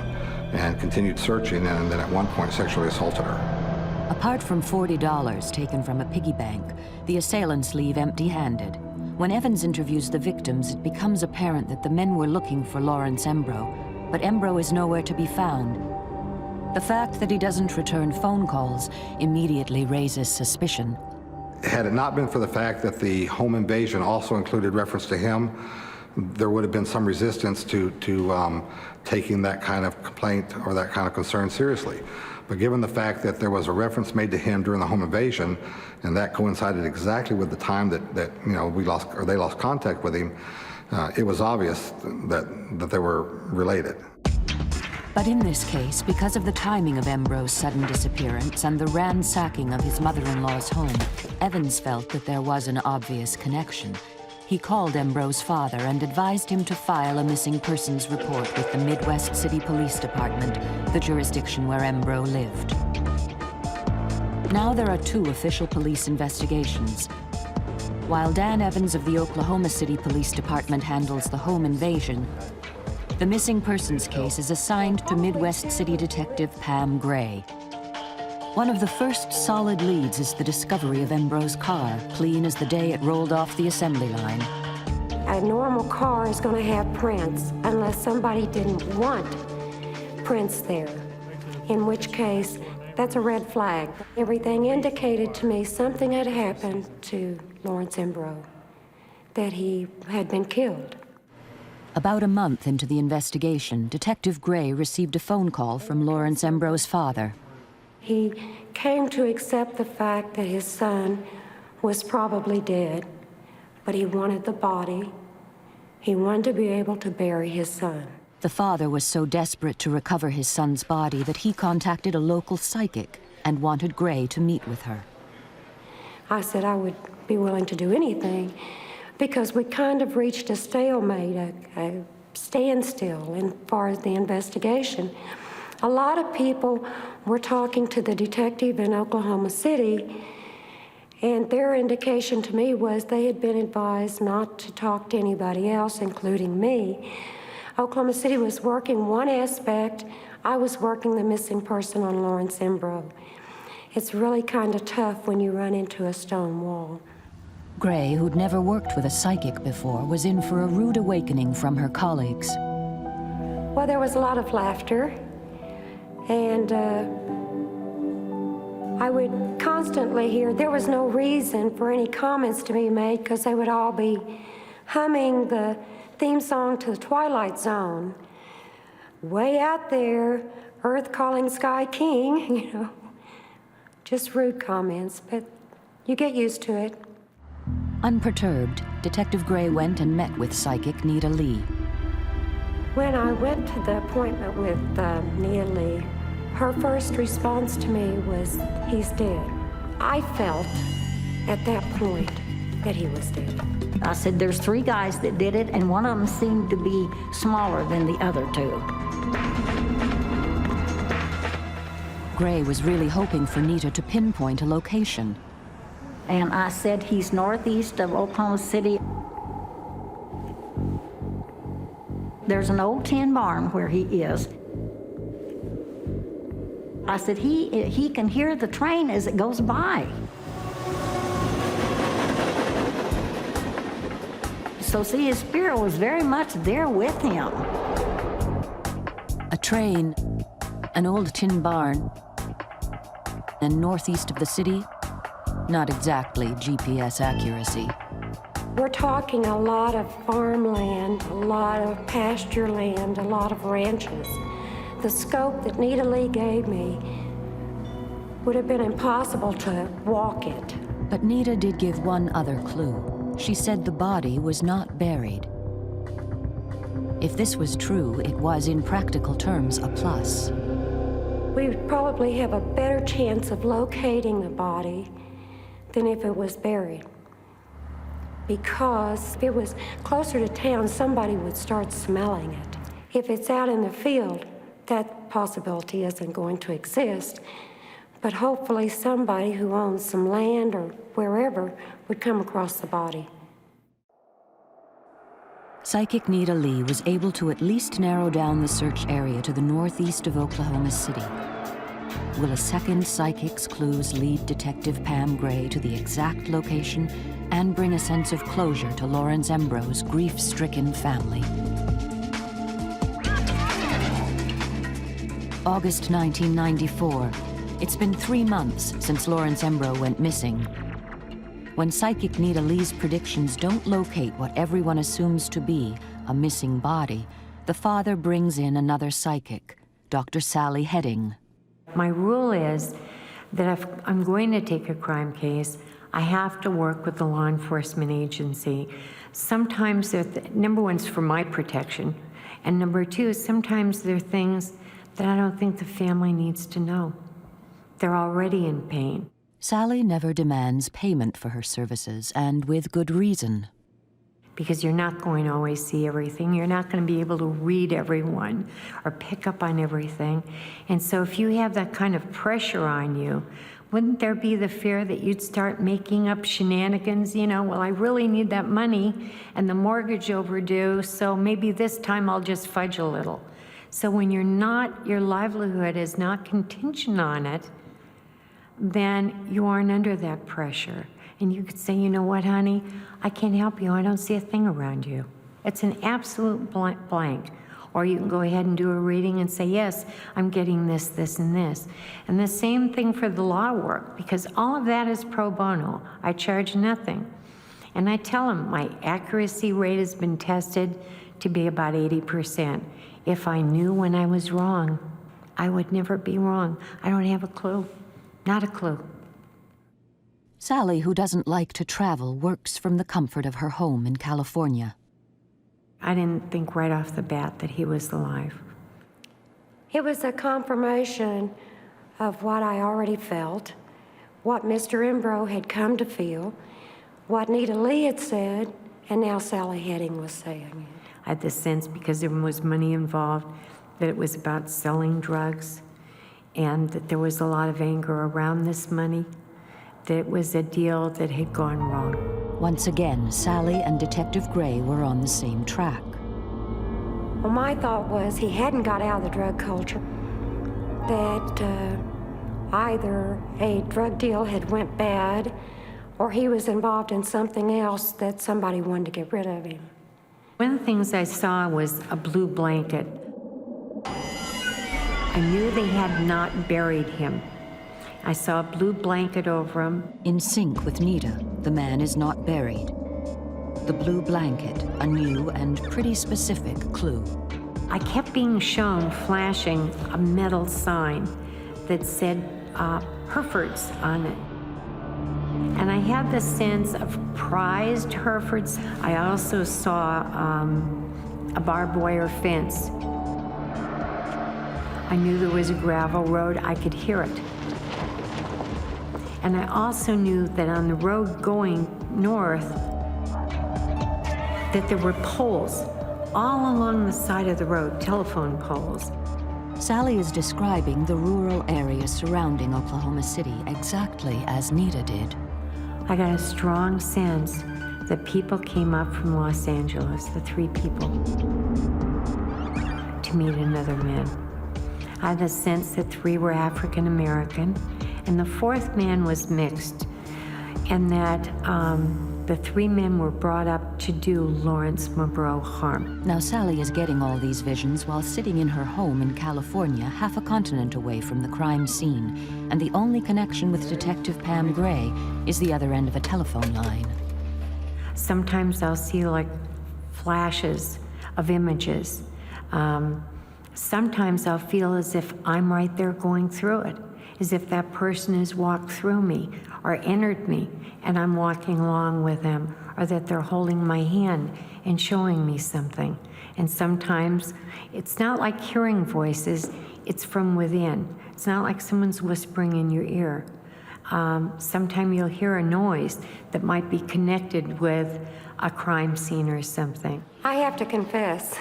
and continued searching, and then at one point sexually assaulted her. Apart from $40 taken from a piggy bank, the assailants leave empty-handed. When Evans interviews the victims, it becomes apparent that the men were looking for Lawrence Embro, but Embro is nowhere to be found. The fact that he doesn't return phone calls immediately raises suspicion. Had it not been for the fact that the home invasion also included reference to him, there would have been some resistance to taking that kind of complaint or that kind of concern seriously. But given the fact that there was a reference made to him during the home invasion, and that coincided exactly with the time that they lost contact with him, it was obvious that they were related. But in this case, because of the timing of Embro's sudden disappearance and the ransacking of his mother-in-law's home, Evans felt that there was an obvious connection. He called Embro's father and advised him to file a missing persons report with the Midwest City Police Department, the jurisdiction where Embro lived. Now there are 2 official police investigations. While Dan Evans of the Oklahoma City Police Department handles the home invasion, the missing persons case is assigned to Midwest City Detective Pam Gray. One of the first solid leads is the discovery of Embro's car, clean as the day it rolled off the assembly line. A normal car is going to have prints unless somebody didn't want prints there, in which case that's a red flag. Everything indicated to me something had happened to Lawrence Embro, that he had been killed. About a month into the investigation, Detective Gray received a phone call from Lawrence Embro's father. He came to accept the fact that his son was probably dead, but he wanted the body. He wanted to be able to bury his son. The father was so desperate to recover his son's body that he contacted a local psychic and wanted Gray to meet with her. I said I would be willing to do anything, because we kind of reached a stalemate, a standstill as far as the investigation. A lot of people were talking to the detective in Oklahoma City, and their indication to me was they had been advised not to talk to anybody else, including me. Oklahoma City was working one aspect, I was working the missing person on Lawrence Embro. It's really kind of tough when you run into a stone wall. Gray, who'd never worked with a psychic before, was in for a rude awakening from her colleagues. Well, there was a lot of laughter, and I would constantly hear there was no reason for any comments to be made because they would all be humming the theme song to the Twilight Zone. Way out there, Earth calling Sky King, you know. Just rude comments, but you get used to it. Unperturbed, Detective Gray went and met with psychic Nita Lee. When I went to the appointment with Nita Lee, her first response to me was, "He's dead." I felt at that point that he was dead. I said, there's 3 guys that did it, and one of them seemed to be smaller than the other 2. Gray was really hoping for Nita to pinpoint a location. And I said, he's northeast of Oklahoma City. There's an old tin barn where he is. I said, he can hear the train as it goes by. So see, his spirit was very much there with him. A train, an old tin barn, and northeast of the city, not exactly GPS accuracy. We're talking a lot of farmland, a lot of pasture land, a lot of ranches. The scope that Nita Lee gave me would have been impossible to walk it. But Nita did give one other clue. She said the body was not buried. If this was true, it was in practical terms a plus. We would probably have a better chance of locating the body than if it was buried. Because if it was closer to town, somebody would start smelling it. If it's out in the field, that possibility isn't going to exist. But hopefully somebody who owns some land or wherever would come across the body. Psychic Nita Lee was able to at least narrow down the search area to the northeast of Oklahoma City. Will a second psychic's clues lead Detective Pam Gray to the exact location and bring a sense of closure to Lawrence Embro's grief-stricken family? August 1994. It's been 3 months since Lawrence Embro went missing. When Psychic Nita Lee's predictions don't locate what everyone assumes to be a missing body, the father brings in another psychic, Dr. Sally Heading. My rule is that if I'm going to take a crime case, I have to work with the law enforcement agency. Sometimes, number one's for my protection, and number two, sometimes there are things that I don't think the family needs to know. They're already in pain. Sally never demands payment for her services, and with good reason. Because you're not going to always see everything. You're not going to be able to read everyone or pick up on everything. And so if you have that kind of pressure on you, wouldn't there be the fear that you'd start making up shenanigans? You know, well, I really need that money and the mortgage overdue, so maybe this time I'll just fudge a little. So when you're not, your livelihood is not contingent on it, then you aren't under that pressure. And you could say, you know what, honey, I can't help you. I don't see a thing around you. It's an absolute blank. Or you can go ahead and do a reading and say, yes, I'm getting this, this, and this. And the same thing for the law work, because all of that is pro bono. I charge nothing. And I tell them my accuracy rate has been tested to be about 80%. If I knew when I was wrong, I would never be wrong. I don't have a clue. Not a clue. Sally, who doesn't like to travel, works from the comfort of her home in California. I didn't think right off the bat that he was alive. It was a confirmation of what I already felt, what Mr. Embro had come to feel, what Nita Lee had said, and now Sally Heading was saying it. I had the sense, because there was money involved, that it was about selling drugs, and that there was a lot of anger around this money, that it was a deal that had gone wrong. Once again, Sally and Detective Gray were on the same track. Well, my thought was he hadn't got out of the drug culture, that either a drug deal had went bad, or he was involved in something else that somebody wanted to get rid of him. One of the things I saw was a blue blanket. I knew they had not buried him. I saw a blue blanket over him. In sync with Nita, the man is not buried. The blue blanket, a new and pretty specific clue. I kept being shown flashing a metal sign that said Herefords on it. And I had the sense of prized Herefords. I also saw a barbed wire fence. I knew there was a gravel road. I could hear it. And I also knew that on the road going north, that there were poles all along the side of the road, telephone poles. Sally is describing the rural area surrounding Oklahoma City exactly as Nita did. I got a strong sense that people came up from Los Angeles, the 3 people, to meet another man. I had the sense that 3 were African American, and the 4th man was mixed, and that the 3 men were brought up to do Lawrence Monroe harm. Now Sally is getting all these visions while sitting in her home in California, half a continent away from the crime scene, and the only connection with Detective Pam Gray is the other end of a telephone line. Sometimes I'll see like flashes of images. Sometimes I'll feel as if I'm right there going through it, as if that person has walked through me or entered me and I'm walking along with them, or that they're holding my hand and showing me something. And sometimes it's not like hearing voices, it's from within. It's not like someone's whispering in your ear. Sometimes you'll hear a noise that might be connected with a crime scene or something. I have to confess,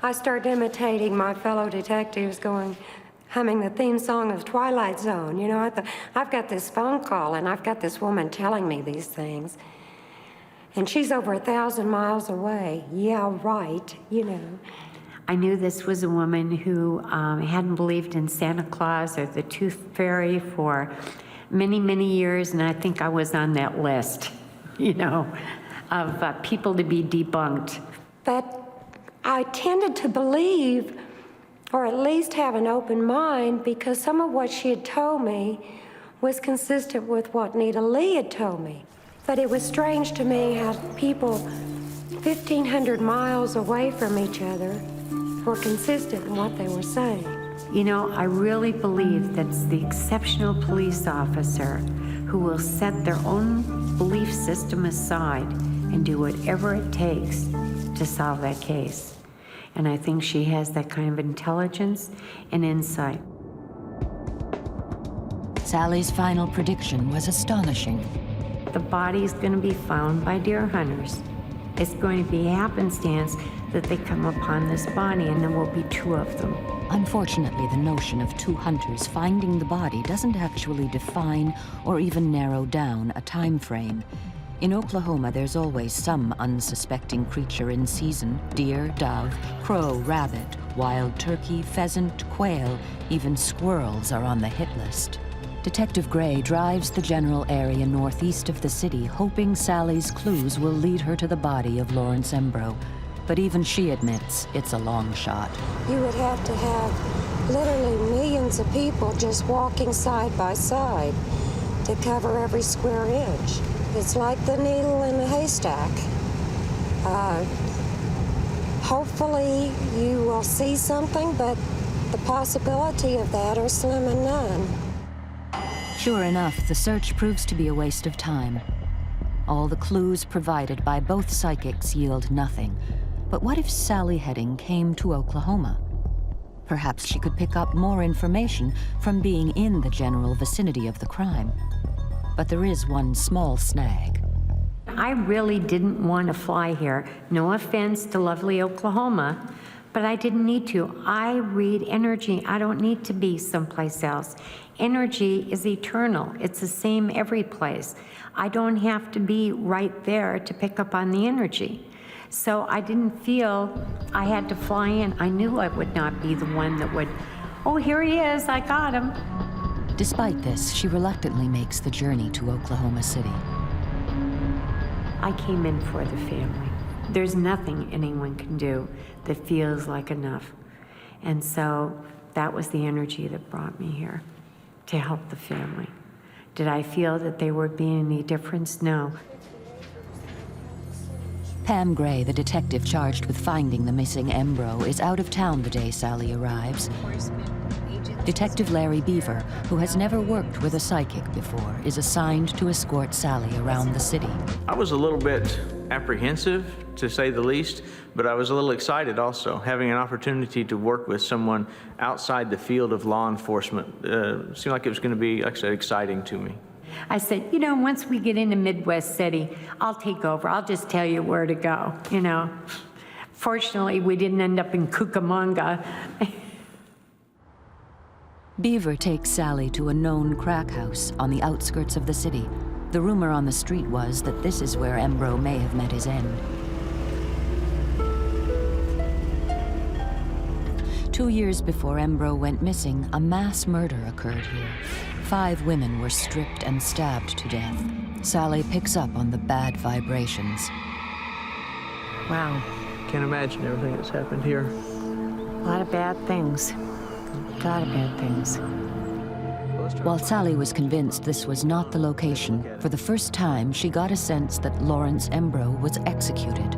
I started imitating my fellow detectives humming the theme song of Twilight Zone. You know, I've got this phone call and I've got this woman telling me these things. And she's over 1,000 miles away. Yeah, right, you know. I knew this was a woman who hadn't believed in Santa Claus or the Tooth Fairy for many, many years, and I think I was on that list, you know, of people to be debunked. But I tended to believe, or at least have an open mind, because some of what she had told me was consistent with what Nita Lee had told me. But it was strange to me how people 1,500 miles away from each other were consistent in what they were saying. You know, I really believe that's the exceptional police officer who will set their own belief system aside and do whatever it takes to solve that case. And I think she has that kind of intelligence and insight. Sally's final prediction was astonishing. The body is going to be found by deer hunters. It's going to be happenstance that they come upon this body, and there will be two of them. Unfortunately, the notion of two hunters finding the body doesn't actually define or even narrow down a time frame. In Oklahoma, there's always some unsuspecting creature in season. Deer, dove, crow, rabbit, wild turkey, pheasant, quail, even squirrels are on the hit list. Detective Gray drives the general area northeast of the city, hoping Sally's clues will lead her to the body of Lawrence Embro. But even she admits it's a long shot. You would have to have literally millions of people just walking side by side to cover every square inch. It's like the needle in the haystack. Hopefully you will see something, but the possibility of that are slim and none. Sure enough, the search proves to be a waste of time. All the clues provided by both psychics yield nothing. But what if Sally Heading came to Oklahoma? Perhaps she could pick up more information from being in the general vicinity of the crime. But there is one small snag. I really didn't want to fly here. No offense to lovely Oklahoma, but I didn't need to. I read energy. I don't need to be someplace else. Energy is eternal. It's the same every place. I don't have to be right there to pick up on the energy. So I didn't feel I had to fly in. I knew I would not be the one that would, oh, here he is, I got him. Despite this, she reluctantly makes the journey to Oklahoma City. I came in for the family. There's nothing anyone can do that feels like enough. And so that was the energy that brought me here, to help the family. Did I feel that they were being any difference? No. Pam Gray, the detective charged with finding the missing Embro, is out of town the day Sally arrives. Detective Larry Beaver, who has never worked with a psychic before, is assigned to escort Sally around the city. I was a little bit apprehensive, to say the least, but I was a little excited also. Having an opportunity to work with someone outside the field of law enforcement seemed like it was going to be, like I said, exciting to me. I said, you know, once we get into Midwest City, I'll take over. I'll just tell you where to go, you know. Fortunately, we didn't end up in Cucamonga. Beaver takes Sally to a known crack house on the outskirts of the city. The rumor on the street was that this is where Embro may have met his end. 2 years before Embro went missing, a mass murder occurred here. 5 women were stripped and stabbed to death. Sally picks up on the bad vibrations. Wow. Can't imagine everything that's happened here. A lot of bad things. A lot of bad things. While Sally was convinced this was not the location, for the first time she got a sense that Lawrence Embro was executed.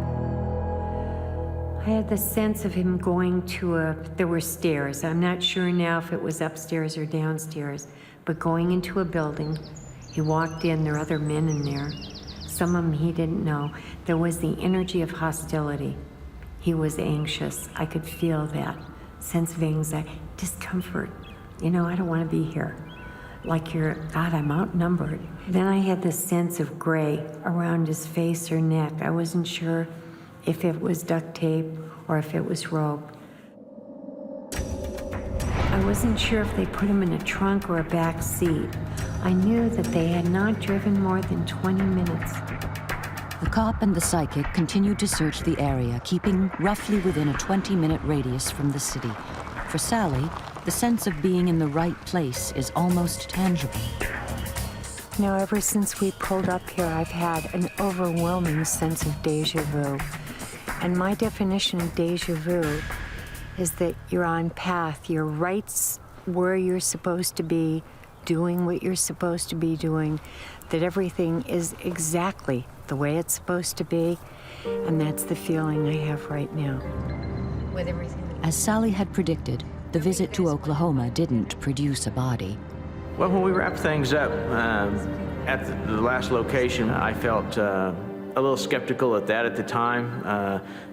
I had the sense of him going to there were stairs. I'm not sure now if it was upstairs or downstairs, but going into a building. He walked in, there were other men in there. Some of them he didn't know. There was the energy of hostility. He was anxious. I could feel that sense of anxiety, discomfort. You know, I don't want to be here. Like God, I'm outnumbered. Then I had this sense of gray around his face or neck. I wasn't sure if it was duct tape or if it was rope. I wasn't sure if they put him in a trunk or a back seat. I knew that they had not driven more than 20 minutes. The cop and the psychic continued to search the area, keeping roughly within a 20-minute radius from the city. For Sally, the sense of being in the right place is almost tangible. Now, ever since we pulled up here, I've had an overwhelming sense of déjà vu. And my definition of déjà vu is that you're on path, you're right where you're supposed to be, doing what you're supposed to be doing, that everything is exactly the way it's supposed to be, and that's the feeling I have right now. With everything. As Sally had predicted, the visit to Oklahoma didn't produce a body. Well, when we wrapped things up at the last location, I felt a little skeptical at the time,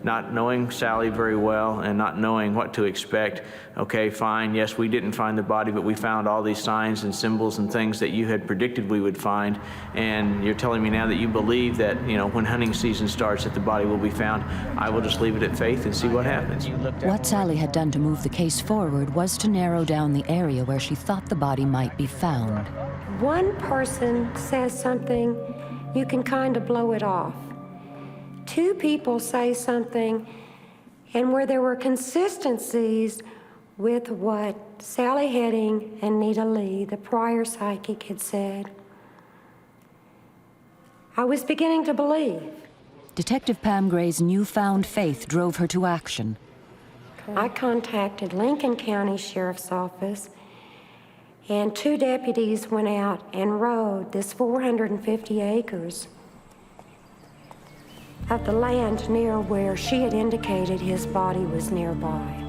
not knowing Sally very well and not knowing what to expect. Okay, fine, yes, we didn't find the body, but we found all these signs and symbols and things that you had predicted we would find, and you're telling me now that you believe that, you know, when hunting season starts that the body will be found. I will just leave it at faith and see what happens. What Sally had done to move the case forward was to narrow down the area where she thought the body might be found. One person says something, you can kind of blow it off. Two people say something, and where there were consistencies with what Sally Heading and Nita Lee, the prior psychic, had said, I was beginning to believe. Detective Pam Gray's newfound faith drove her to action. I contacted Lincoln County Sheriff's Office, and 2 deputies went out and rode this 450 acres of the land near where she had indicated his body was nearby.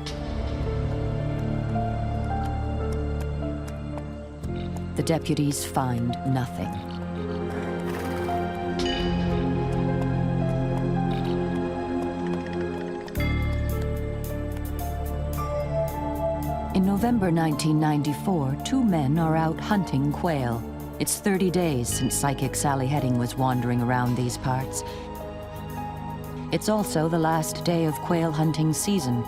The deputies find nothing. In November 1994, 2 men are out hunting quail. It's 30 days since psychic Sally Heading was wandering around these parts. It's also the last day of quail hunting season.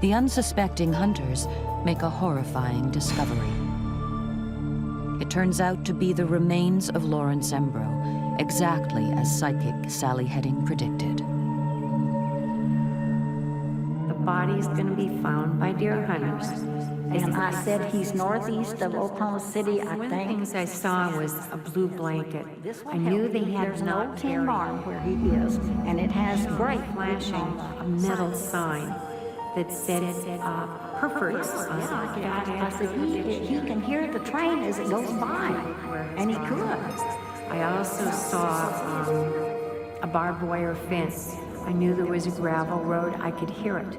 The unsuspecting hunters make a horrifying discovery. It turns out to be the remains of Lawrence Embro, exactly as psychic Sally Heading predicted. The body's going to be found by deer hunters. And I said he's northeast of Oklahoma City, I One think. things I saw was a blue blanket. I knew they had There's no not tin buried barn where he is, and it has great flashing a metal sign that said Hereford's. I said, he can hear the train as it goes by, and he could. I also saw a barbed wire fence. I knew there was a gravel road. I could hear it.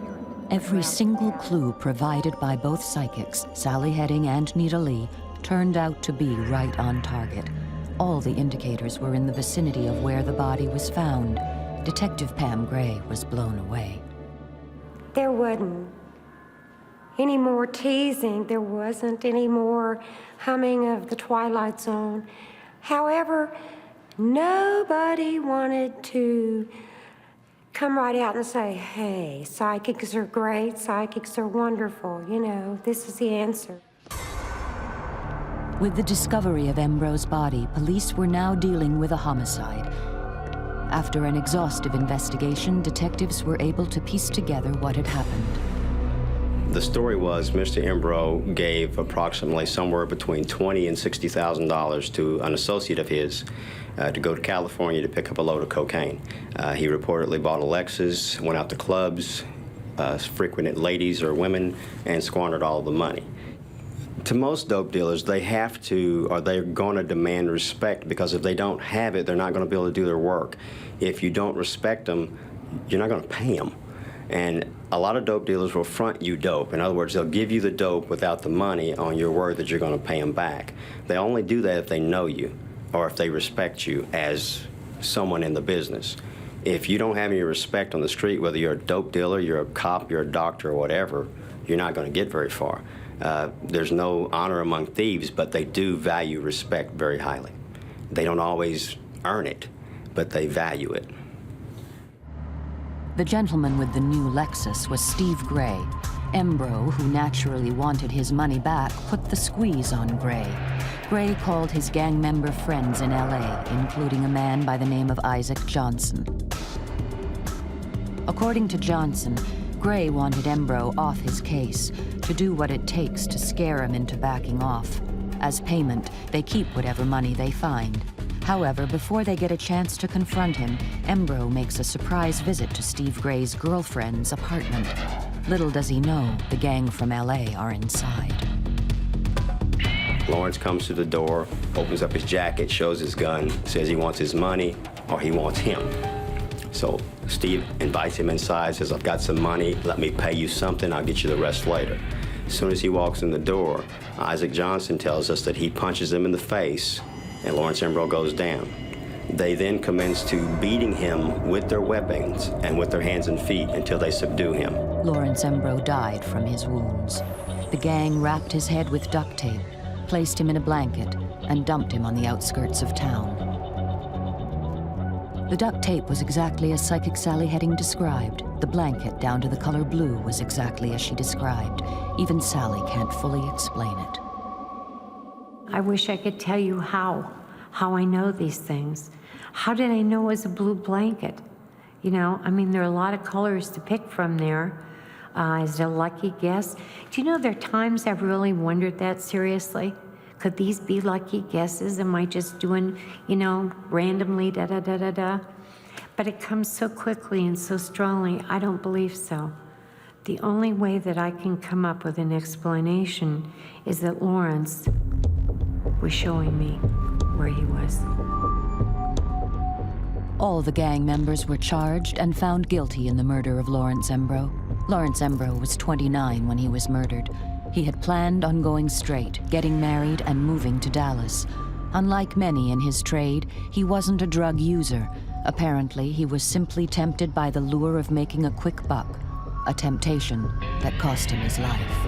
Every single clue provided by both psychics, Sally Heading and Nita Lee, turned out to be right on target. All the indicators were in the vicinity of where the body was found. Detective Pam Gray was blown away. There wasn't any more teasing. There wasn't any more humming of the Twilight Zone. However, nobody wanted to come right out and say, hey, psychics are great, psychics are wonderful, you know, this is the answer. With the discovery of Embro's body, police were now dealing with a homicide. After an exhaustive investigation, detectives were able to piece together what had happened. The story was Mr. Embro gave approximately somewhere between $20,000 and $60,000 to an associate of his to go to California to pick up a load of cocaine. He reportedly bought a Lexus, went out to clubs, frequented ladies or women, and squandered all the money. To most dope dealers, they have to, or they're going to demand respect, because if they don't have it, they're not going to be able to do their work. If you don't respect them, you're not going to pay them. And a lot of dope dealers will front you dope. In other words, they'll give you the dope without the money on your word that you're going to pay them back. They only do that if they know you or if they respect you as someone in the business. If you don't have any respect on the street, whether you're a dope dealer, you're a cop, you're a doctor, or whatever, you're not going to get very far. There's no honor among thieves, but they do value respect very highly. They don't always earn it, but they value it. The gentleman with the new Lexus was Steve Gray. Embro, who naturally wanted his money back, put the squeeze on Gray. Gray called his gang member friends in LA, including a man by the name of Isaac Johnson. According to Johnson, Gray wanted Embro off his case, to do what it takes to scare him into backing off. As payment, they keep whatever money they find. However, before they get a chance to confront him, Embro makes a surprise visit to Steve Gray's girlfriend's apartment. Little does he know, the gang from LA are inside. Lawrence comes to the door, opens up his jacket, shows his gun, says he wants his money or he wants him. So Steve invites him inside, says, I've got some money, let me pay you something, I'll get you the rest later. As soon as he walks in the door, Isaac Johnson tells us that he punches him in the face and Lawrence Embro goes down. They then commence to beating him with their weapons and with their hands and feet until they subdue him. Lawrence Embro died from his wounds. The gang wrapped his head with duct tape, placed him in a blanket, and dumped him on the outskirts of town. The duct tape was exactly as Psychic Sally Heading described. The blanket, down to the color blue, was exactly as she described. Even Sally can't fully explain it. I wish I could tell you how I know these things. How did I know it was a blue blanket? You know, I mean, there are a lot of colors to pick from there. Is it a lucky guess? Do you know there are times I've really wondered that seriously? Could these be lucky guesses? Am I just doing, you know, randomly da-da-da-da-da? But it comes so quickly and so strongly, I don't believe so. The only way that I can come up with an explanation is that Lawrence was showing me where he was. All the gang members were charged and found guilty in the murder of Lawrence Embro. Lawrence Embro was 29 when he was murdered. He had planned on going straight, getting married, and moving to Dallas. Unlike many in his trade, he wasn't a drug user. Apparently, he was simply tempted by the lure of making a quick buck, a temptation that cost him his life.